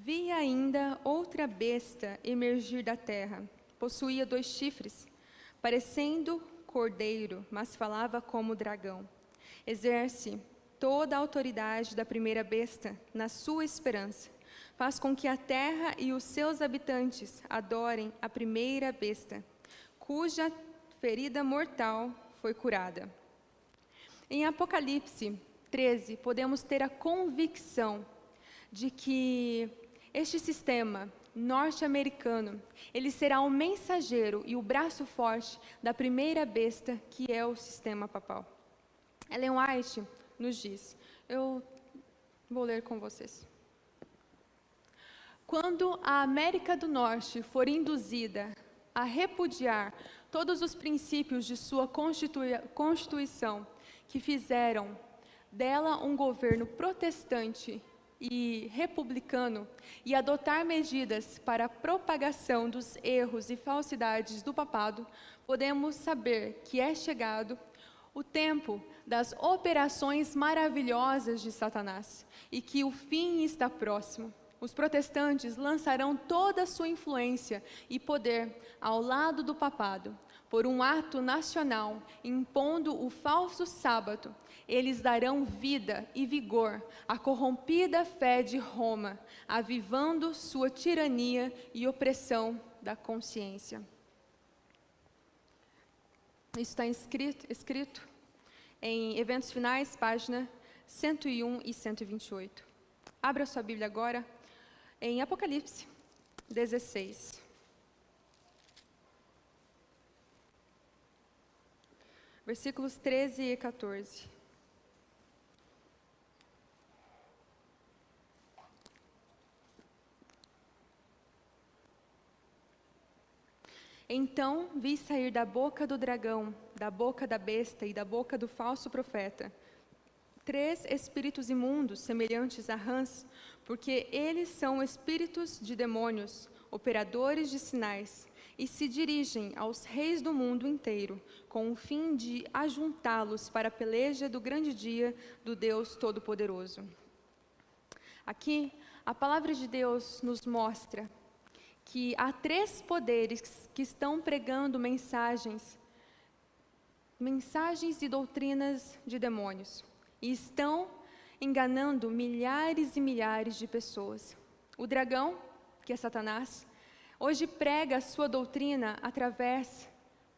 Vi ainda outra besta emergir da terra. Possuía 2 chifres, parecendo cordeiro, mas falava como dragão. Exerce toda a autoridade da primeira besta na sua esperança. Faz com que a terra e os seus habitantes adorem a primeira besta, cuja ferida mortal foi curada. Em Apocalipse 13, podemos ter a convicção de que este sistema norte-americano, ele será o mensageiro e o braço forte da primeira besta, que é o sistema papal. Ellen White nos diz, eu vou ler com vocês. Quando a América do Norte for induzida a repudiar todos os princípios de sua Constituição, que fizeram dela um governo protestante e republicano, e adotar medidas para a propagação dos erros e falsidades do papado, podemos saber que é chegado o tempo das operações maravilhosas de Satanás e que o fim está próximo. Os protestantes lançarão toda a sua influência e poder ao lado do papado. Por um ato nacional, impondo o falso sábado, eles darão vida e vigor à corrompida fé de Roma, avivando sua tirania e opressão da consciência. Isso está escrito em Eventos Finais, página 101 e 128. Abra sua Bíblia agora em Apocalipse 16. Versículos 13 e 14. Então vi sair da boca do dragão, da boca da besta e da boca do falso profeta 3 espíritos imundos, semelhantes a rãs, porque eles são espíritos de demônios, operadores de sinais, e se dirigem aos reis do mundo inteiro, com o fim de ajuntá-los para a peleja do grande dia do Deus Todo-Poderoso. Aqui, a palavra de Deus nos mostra que há 3 poderes que estão pregando mensagens mensagens e doutrinas de demônios e estão enganando milhares e milhares de pessoas. O dragão, que é Satanás, hoje prega a sua doutrina através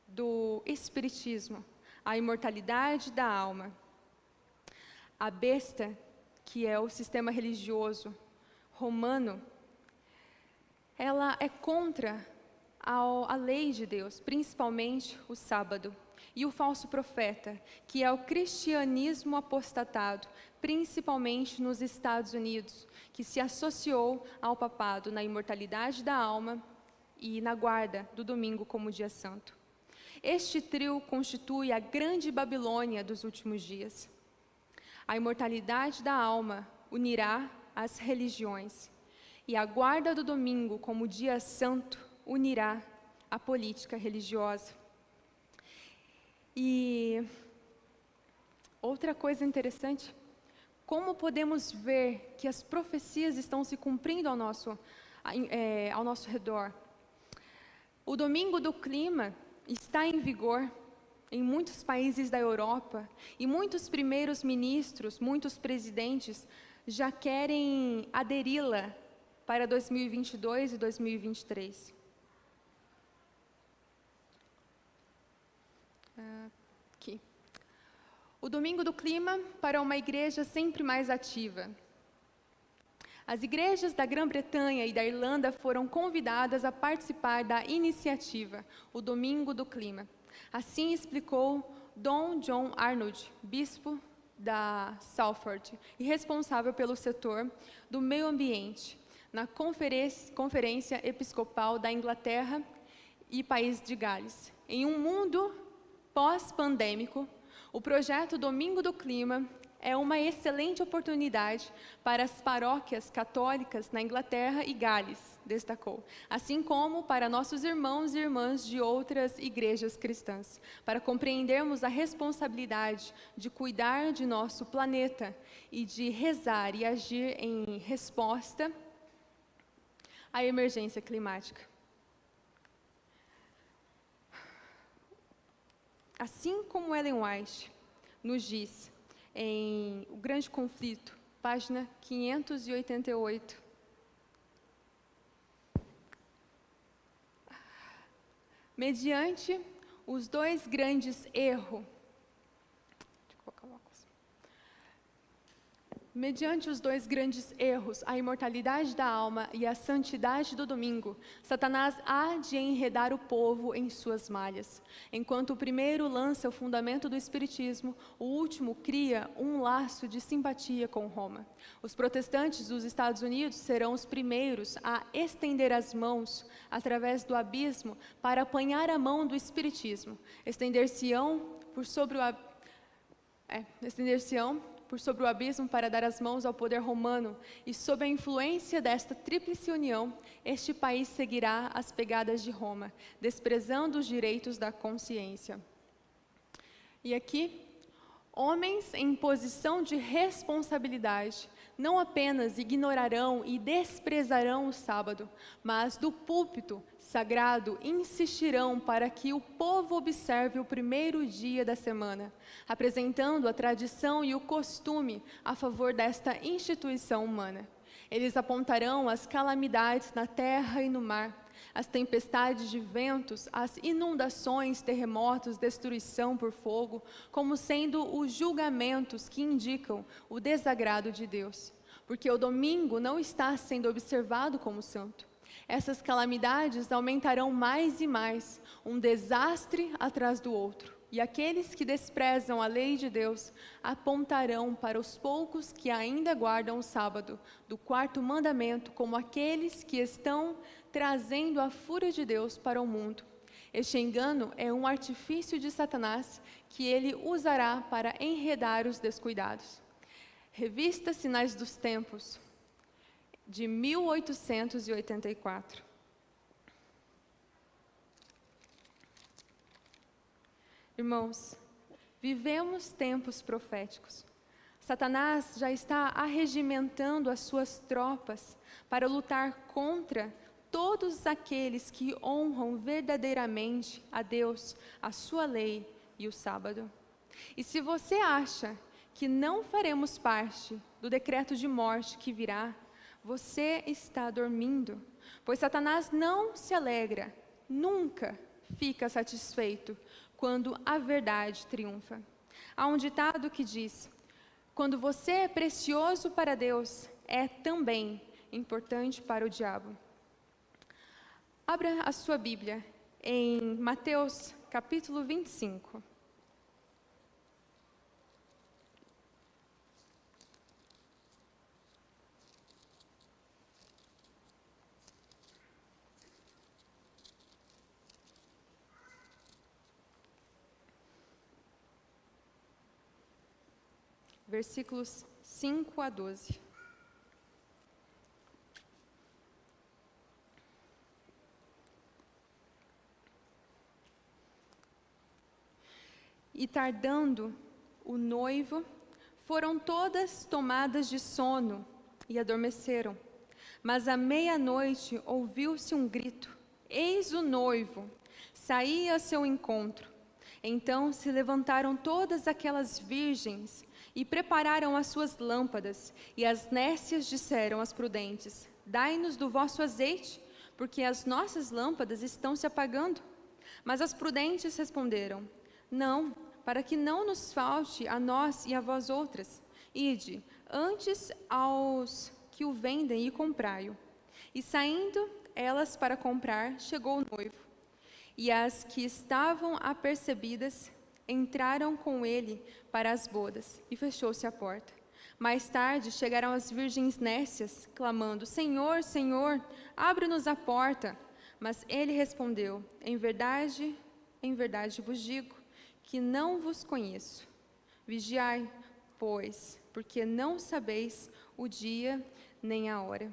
do espiritismo, a imortalidade da alma. A besta, que é o sistema religioso romano, ela é contra a lei de Deus, principalmente o sábado. E o falso profeta, que é o cristianismo apostatado, principalmente nos Estados Unidos, que se associou ao papado na imortalidade da alma e na guarda do domingo como dia santo. Este trio constitui a grande Babilônia dos últimos dias. A imortalidade da alma unirá as religiões, e a guarda do domingo como dia santo unirá a política religiosa. E outra coisa interessante, como podemos ver que as profecias estão se cumprindo ao nosso redor? O domingo do clima está em vigor em muitos países da Europa, e muitos primeiros ministros, muitos presidentes já querem aderi-la para 2022 e 2023. Aqui. O domingo do clima para uma igreja sempre mais ativa. As igrejas da Grã-Bretanha e da Irlanda foram convidadas a participar da iniciativa, o Domingo do Clima. Assim explicou Dom John Arnold, bispo da Salford e responsável pelo setor do meio ambiente, na Conferência Episcopal da Inglaterra e País de Gales. Em um mundo pós-pandêmico, o projeto Domingo do Clima é uma excelente oportunidade para as paróquias católicas na Inglaterra e Gales, destacou, assim como para nossos irmãos e irmãs de outras igrejas cristãs, para compreendermos a responsabilidade de cuidar de nosso planeta e de rezar e agir em resposta à emergência climática. Assim como Ellen White nos diz em O Grande Conflito, página 588, mediante os dois grandes erros, a imortalidade da alma e a santidade do domingo, Satanás há de enredar o povo em suas malhas. Enquanto o primeiro lança o fundamento do espiritismo, o último cria um laço de simpatia com Roma. Os protestantes dos Estados Unidos serão os primeiros a estender as mãos através do abismo para apanhar a mão do espiritismo. Estender-se-ão por sobre o abismo para dar as mãos ao poder romano, e sob a influência desta tríplice união, este país seguirá as pegadas de Roma, desprezando os direitos da consciência. E aqui, homens em posição de responsabilidade não apenas ignorarão e desprezarão o sábado, mas do púlpito sagrado insistirão para que o povo observe o primeiro dia da semana, apresentando a tradição e o costume a favor desta instituição humana. Eles apontarão as calamidades na terra e no mar, as tempestades de ventos, as inundações, terremotos, destruição por fogo, como sendo os julgamentos que indicam o desagrado de Deus, porque o domingo não está sendo observado como santo. Essas calamidades aumentarão mais e mais, um desastre atrás do outro. E aqueles que desprezam a lei de Deus apontarão para os poucos que ainda guardam o sábado do quarto mandamento como aqueles que estão trazendo a fúria de Deus para o mundo. Este engano é um artifício de Satanás que ele usará para enredar os descuidados. Revista Sinais dos Tempos, de 1884. Irmãos, vivemos tempos proféticos. Satanás já está arregimentando as suas tropas para lutar contra todos aqueles que honram verdadeiramente a Deus, a sua lei e o sábado. E se você acha que não faremos parte do decreto de morte que virá, você está dormindo, pois Satanás não se alegra, nunca fica satisfeito quando a verdade triunfa. Há um ditado que diz: quando você é precioso para Deus, é também importante para o diabo. Abra a sua Bíblia em Mateus capítulo 25. Versículos 5 a 12. E tardando o noivo, foram todas tomadas de sono e adormeceram. Mas à meia-noite ouviu-se um grito: eis o noivo, saía a seu encontro. Então se levantaram todas aquelas virgens e prepararam as suas lâmpadas. E as nécias disseram às prudentes: dai-nos do vosso azeite, porque as nossas lâmpadas estão se apagando. Mas as prudentes responderam: não, para que não nos falte a nós e a vós outras. Ide antes aos que o vendem e comprai-o. E saindo elas para comprar, chegou o noivo. E as que estavam apercebidas entraram com ele para as bodas, e fechou-se a porta. Mais tarde chegaram as virgens nécias, clamando: Senhor, Senhor, abre-nos a porta. Mas ele respondeu: em verdade vos digo, que não vos conheço. Vigiai, pois, porque não sabeis o dia nem a hora.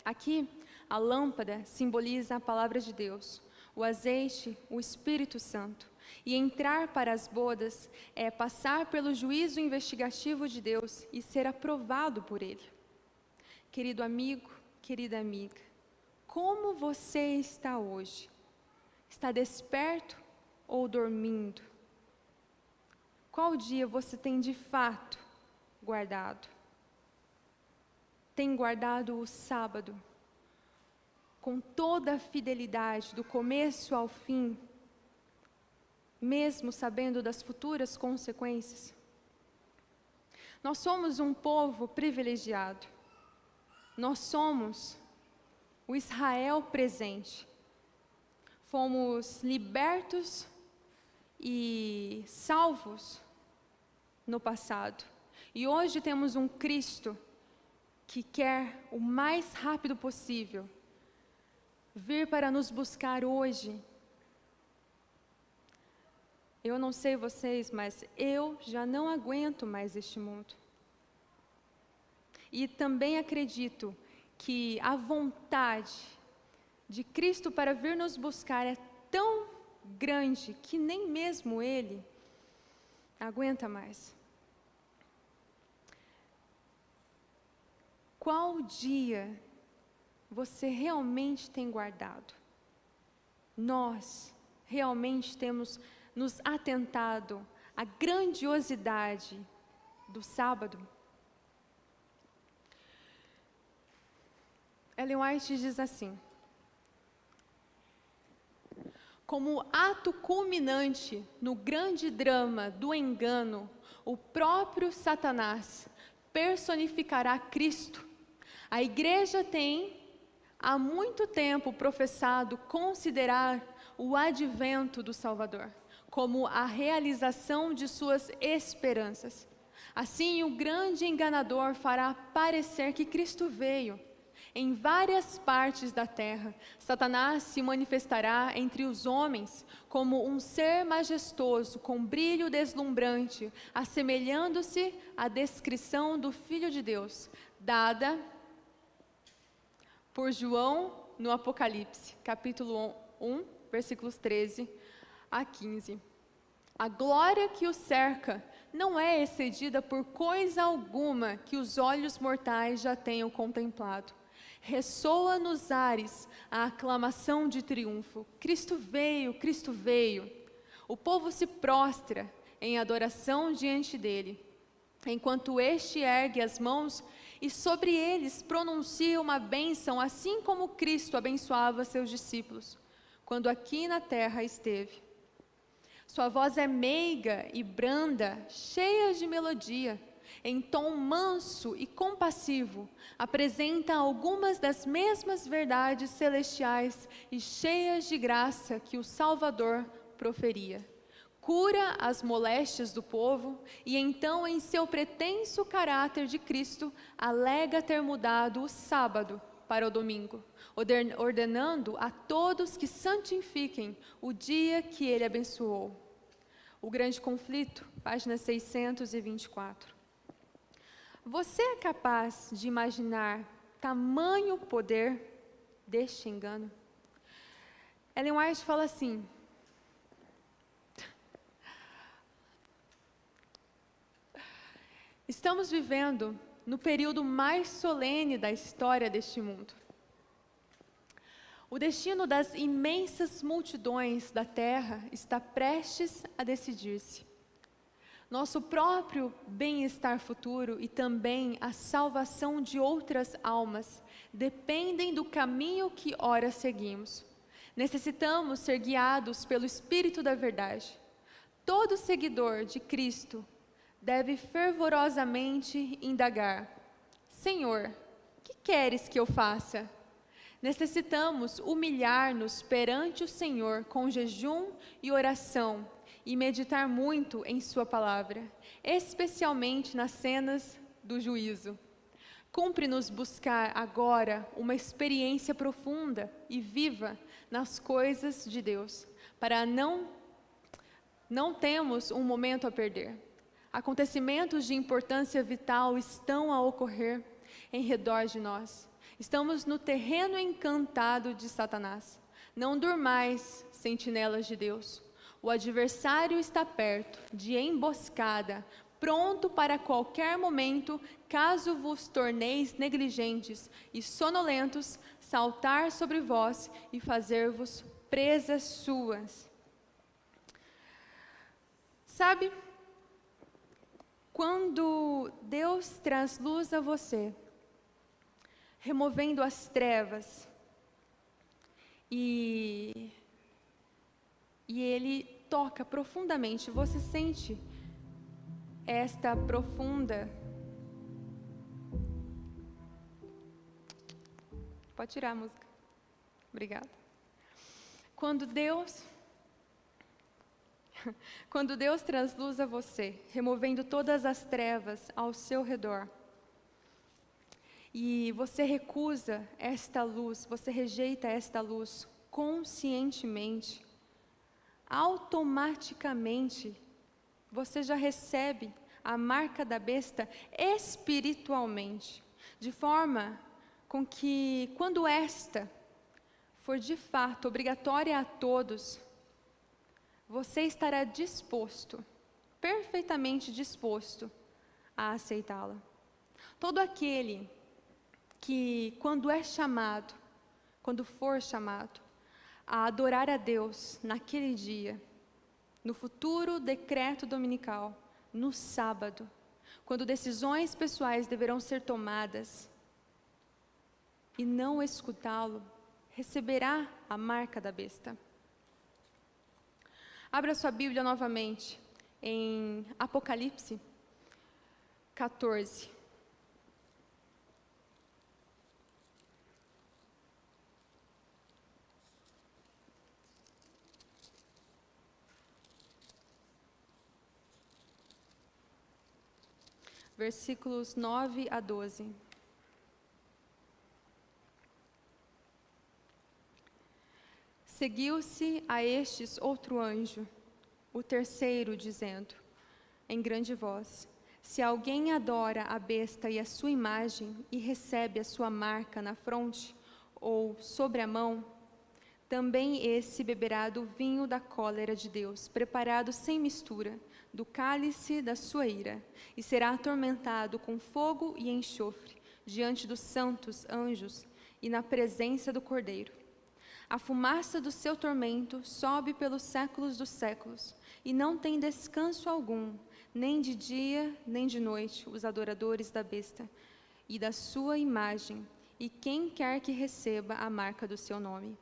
Aqui, a lâmpada simboliza a palavra de Deus, o azeite, o Espírito Santo. E entrar para as bodas é passar pelo juízo investigativo de Deus e ser aprovado por Ele. Querido amigo, querida amiga, como você está hoje? Está desperto ou dormindo? Qual dia você tem de fato guardado? Tem guardado o sábado com toda a fidelidade, do começo ao fim, mesmo sabendo das futuras consequências? Nós somos um povo privilegiado. Nós somos o Israel presente. Fomos libertos e salvos no passado. E hoje temos um Cristo que quer o mais rápido possível vir para nos buscar hoje. Eu não sei vocês, mas eu já não aguento mais este mundo. E também acredito que a vontade de Cristo para vir nos buscar é tão grande que nem mesmo Ele aguenta mais. Qual dia você realmente tem guardado? Nós realmente temos nos atentado à grandiosidade do sábado? Ellen White diz assim: como ato culminante no grande drama do engano, o próprio Satanás personificará Cristo. A igreja tem há muito tempo professado considerar o advento do Salvador como a realização de suas esperanças. Assim, o grande enganador fará parecer que Cristo veio. Em várias partes da terra, Satanás se manifestará entre os homens como um ser majestoso, com brilho deslumbrante, assemelhando-se à descrição do Filho de Deus, dada por João no Apocalipse, capítulo 1, versículos 13 a 15. A glória que o cerca não é excedida por coisa alguma que os olhos mortais já tenham contemplado. Ressoa nos ares a aclamação de triunfo: Cristo veio, Cristo veio. O povo se prostra em adoração diante dele, enquanto este ergue as mãos e sobre eles pronuncia uma bênção, assim como Cristo abençoava seus discípulos, quando aqui na terra esteve. Sua voz é meiga e branda, cheia de melodia. Em tom manso e compassivo, apresenta algumas das mesmas verdades celestiais e cheias de graça que o Salvador proferia. Cura as moléstias do povo e então, em seu pretenso caráter de Cristo, alega ter mudado o sábado para o domingo, ordenando a todos que santifiquem o dia que ele abençoou. O Grande Conflito, página 624. Você é capaz de imaginar tamanho poder deste engano? Ellen White fala assim: estamos vivendo no período mais solene da história deste mundo. O destino das imensas multidões da terra está prestes a decidir-se. Nosso próprio bem-estar futuro e também a salvação de outras almas dependem do caminho que ora seguimos. Necessitamos ser guiados pelo Espírito da Verdade. Todo seguidor de Cristo deve fervorosamente indagar: Senhor, que queres que eu faça? Necessitamos humilhar-nos perante o Senhor com jejum e oração e meditar muito em sua palavra, especialmente nas cenas do juízo. Cumpre-nos buscar agora uma experiência profunda e viva nas coisas de Deus, para não temos um momento a perder. Acontecimentos de importância vital estão a ocorrer em redor de nós. Estamos no terreno encantado de Satanás. Não durmais, sentinelas de Deus. O adversário está perto, de emboscada, pronto para qualquer momento, caso vos torneis negligentes e sonolentos, saltar sobre vós e fazer-vos presas suas. Sabe, quando Deus traz luz a você, removendo as trevas, e Ele toca profundamente, você sente esta profunda... Pode tirar a música. Obrigada. Quando Deus traz luz a você, removendo todas as trevas ao seu redor, e você recusa esta luz, você rejeita esta luz conscientemente, automaticamente você já recebe a marca da besta espiritualmente, de forma com que, quando esta for de fato obrigatória a todos, você estará disposto, perfeitamente disposto a aceitá-la. Todo aquele que, quando for chamado a adorar a Deus naquele dia, no futuro decreto dominical, no sábado, quando decisões pessoais deverão ser tomadas, e não escutá-lo, receberá a marca da besta. Abra sua Bíblia novamente em Apocalipse 14. Versículos 9 a 12. Seguiu-se a estes outro anjo, o terceiro, dizendo, em grande voz: se alguém adora a besta e a sua imagem, e recebe a sua marca na fronte ou sobre a mão, também esse beberá do vinho da cólera de Deus, preparado sem mistura, do cálice da sua ira, e será atormentado com fogo e enxofre, diante dos santos anjos e na presença do Cordeiro. A fumaça do seu tormento sobe pelos séculos dos séculos, e não tem descanso algum, nem de dia, nem de noite, os adoradores da besta e da sua imagem, e quem quer que receba a marca do seu nome.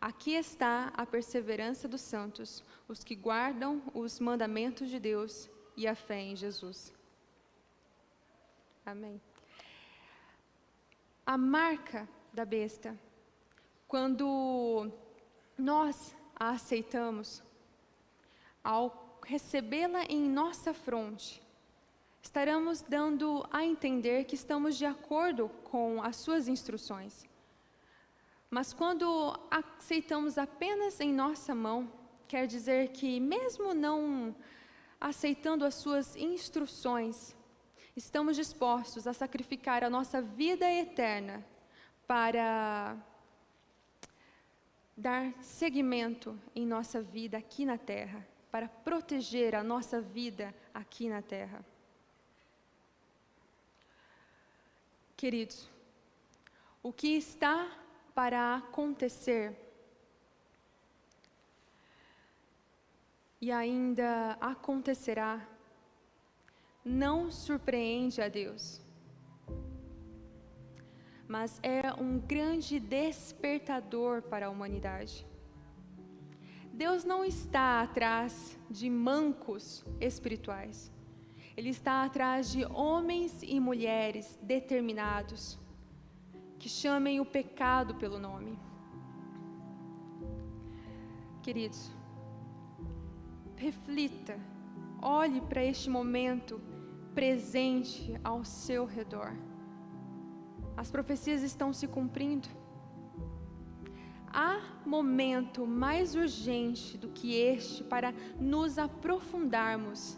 Aqui está a perseverança dos santos, os que guardam os mandamentos de Deus e a fé em Jesus. Amém. A marca da besta, quando nós a aceitamos, ao recebê-la em nossa fronte, estaremos dando a entender que estamos de acordo com as suas instruções. Mas quando aceitamos apenas em nossa mão, quer dizer que, mesmo não aceitando as suas instruções, estamos dispostos a sacrificar a nossa vida eterna para dar seguimento em nossa vida aqui na terra, para proteger a nossa vida aqui na terra. Queridos, o que está para acontecer e ainda acontecerá não surpreende a Deus, mas é um grande despertador para a humanidade. Deus não está atrás de mancos espirituais. Ele está atrás de homens e mulheres determinados, que chamem o pecado pelo nome. Queridos, reflita, olhe para este momento presente ao seu redor. As profecias estão se cumprindo. Há momento mais urgente do que este para nos aprofundarmos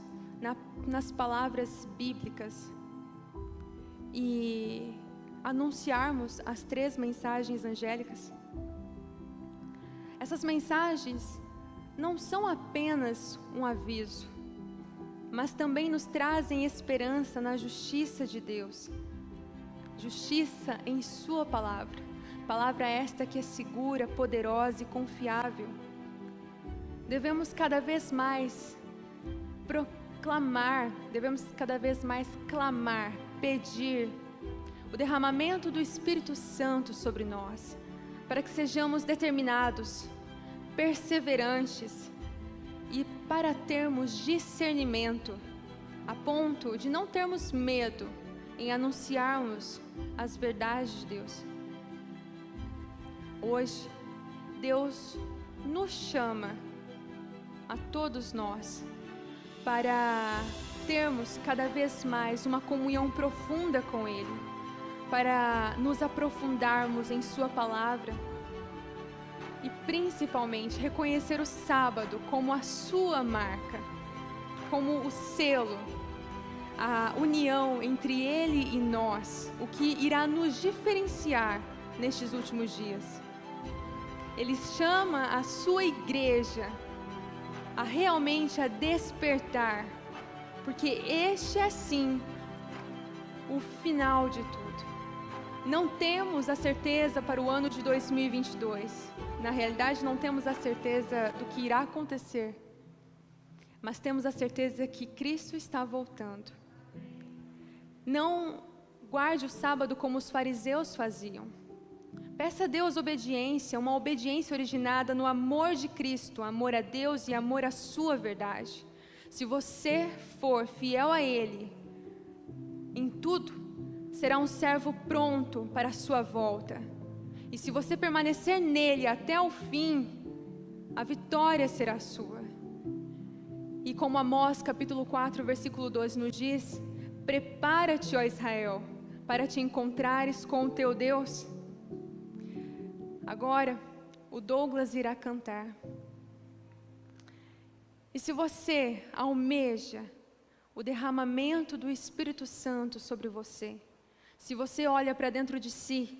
nas palavras bíblicas e anunciarmos as 3 mensagens angélicas. Essas mensagens não são apenas um aviso, mas também nos trazem esperança na justiça de Deus, justiça em Sua palavra, palavra esta que é segura, poderosa e confiável. Devemos cada vez mais devemos cada vez mais clamar, pedir o derramamento do Espírito Santo sobre nós, para que sejamos determinados, perseverantes e para termos discernimento, a ponto de não termos medo em anunciarmos as verdades de Deus. Hoje, Deus nos chama a todos nós para termos cada vez mais uma comunhão profunda com Ele, para nos aprofundarmos em Sua palavra e principalmente reconhecer o sábado como a Sua marca, como o selo, a união entre Ele e nós, o que irá nos diferenciar nestes últimos dias. Ele chama a sua igreja a realmente a despertar, porque este é sim o final de tudo. Não temos a certeza para o ano de 2022. Na realidade, não temos a certeza do que irá acontecer, mas temos a certeza que Cristo está voltando. Não guarde o sábado como os fariseus faziam. Peça a Deus obediência, uma obediência originada no amor de Cristo, amor a Deus e amor à sua verdade. Se você for fiel a Ele, em tudo, será um servo pronto para a sua volta. E se você permanecer nele até o fim, a vitória será sua. E como Amós capítulo 4, versículo 12 nos diz: prepara-te, ó Israel, para te encontrares com o teu Deus. Agora, o Douglas irá cantar. E se você almeja o derramamento do Espírito Santo sobre você, se você olha para dentro de si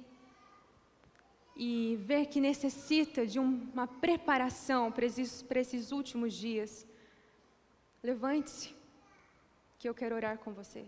e vê que necessita de uma preparação para esses últimos dias, levante-se, que eu quero orar com você.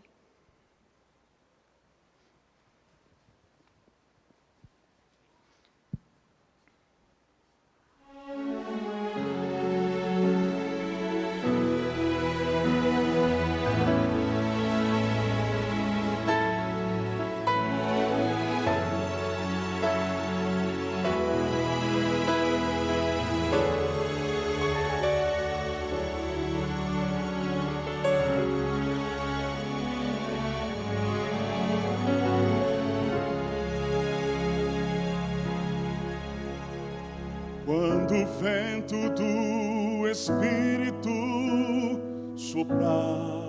o vento do Espírito soprar,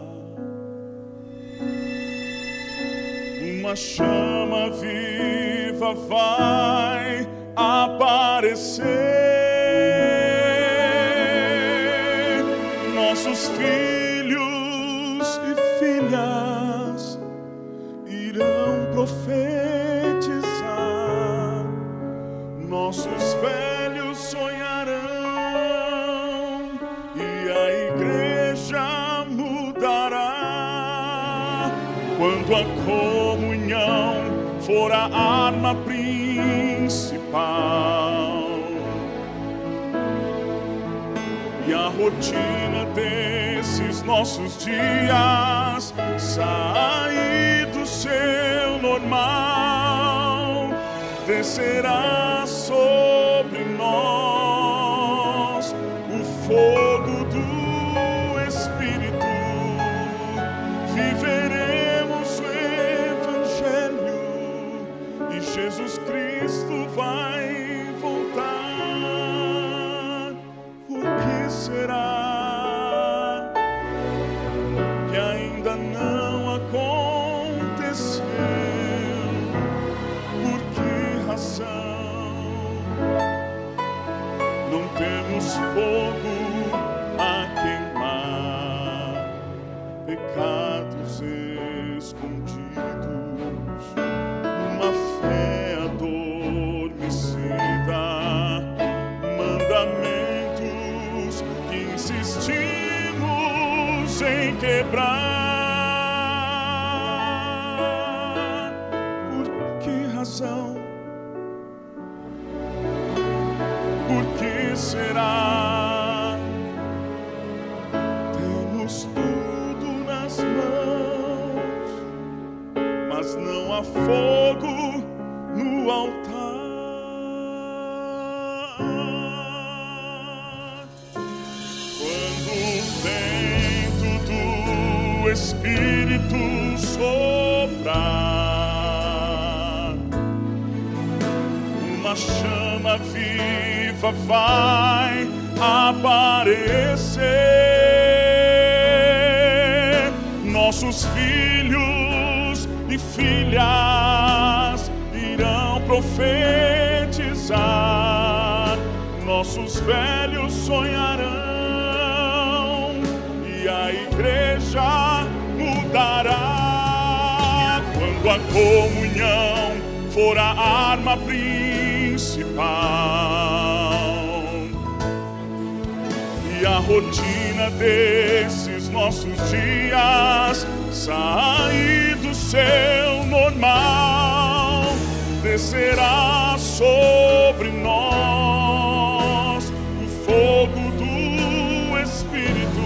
uma chama viva vai aparecer. Nossos filhos e filhas irão profetizar, nossos velhos sonharão e a igreja mudará. Quando a comunhão for a arma principal e a rotina desses nossos dias sair do seu normal, descerá sobre nós o fogo do Espírito. Viveremos o Evangelho e Jesus Cristo vai voltar. O que será que ainda não aconteceu? Por que razão não temos fogo a queimar, pecados escondidos, uma fé adormecida, mandamentos que insistimos em quebrar? Por que razão? Por que será? Temos tudo nas mãos, mas não há fogo no altar. Quando o vento do Espírito soprar, uma chama viva vai aparecer. Nossos filhos e filhas irão profetizar, nossos velhos sonharão e a igreja mudará. Quando a comunhão for a arma principal e a rotina desses nossos dias sair do seu normal, descerá sobre nós o fogo do Espírito.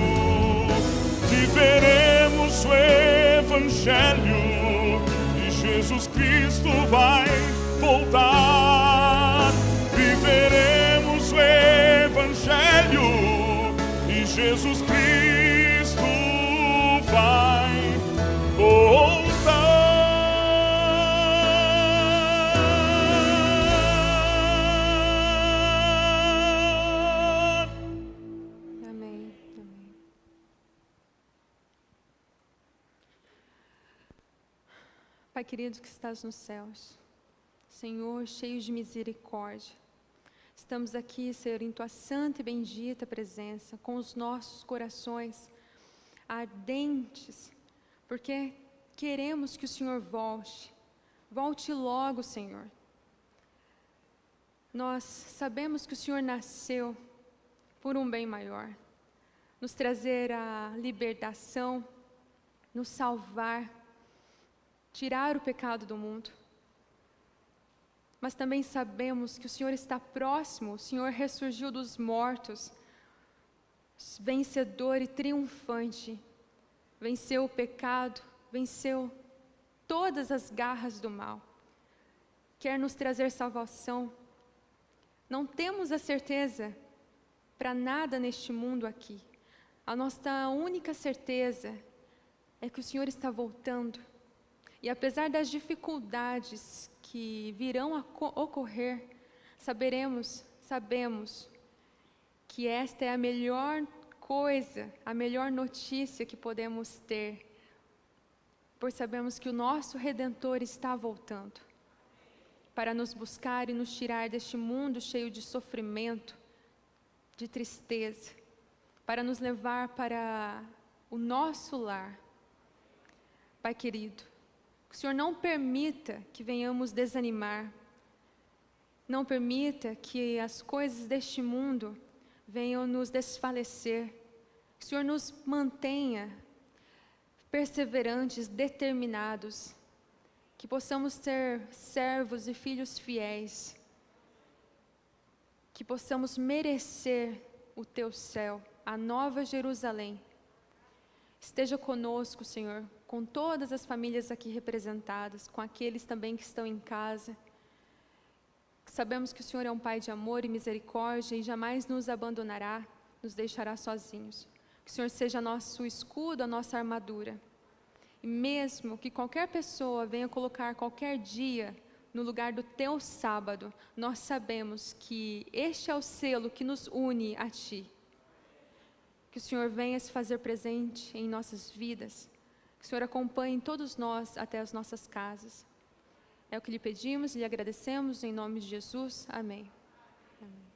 Viveremos o Evangelho e Jesus Cristo vai voltar. Viveremos o Evangelho e Jesus Cristo vai voltar. Amém. Amém. Pai querido que estás nos céus, Senhor, cheio de misericórdia, estamos aqui, Senhor, em Tua santa e bendita presença, com os nossos corações ardentes, porque queremos que o Senhor volte logo, Senhor. Nós sabemos que o Senhor nasceu por um bem maior, nos trazer a libertação, nos salvar, tirar o pecado do mundo. Mas também sabemos que o Senhor está próximo, o Senhor ressurgiu dos mortos, vencedor e triunfante, venceu o pecado, venceu todas as garras do mal, quer nos trazer salvação. Não temos a certeza para nada neste mundo aqui, a nossa única certeza é que o Senhor está voltando, e apesar das dificuldades que virão a ocorrer, sabemos que esta é a melhor coisa, a melhor notícia que podemos ter, pois sabemos que o nosso Redentor está voltando para nos buscar e nos tirar deste mundo cheio de sofrimento, de tristeza, para nos levar para o nosso lar. Pai querido, que o Senhor não permita que venhamos desanimar, não permita que as coisas deste mundo venham nos desfalecer, que o Senhor nos mantenha perseverantes, determinados, que possamos ser servos e filhos fiéis, que possamos merecer o Teu céu, a nova Jerusalém. Esteja conosco, Senhor, com todas as famílias aqui representadas, com aqueles também que estão em casa. Sabemos que o Senhor é um Pai de amor e misericórdia e jamais nos abandonará, nos deixará sozinhos. Que o Senhor seja nosso escudo, a nossa armadura. E mesmo que qualquer pessoa venha colocar qualquer dia no lugar do Teu sábado, nós sabemos que este é o selo que nos une a Ti. Que o Senhor venha se fazer presente em nossas vidas. Que o Senhor acompanhe todos nós até as nossas casas. É o que lhe pedimos e lhe agradecemos em nome de Jesus. Amém. Amém.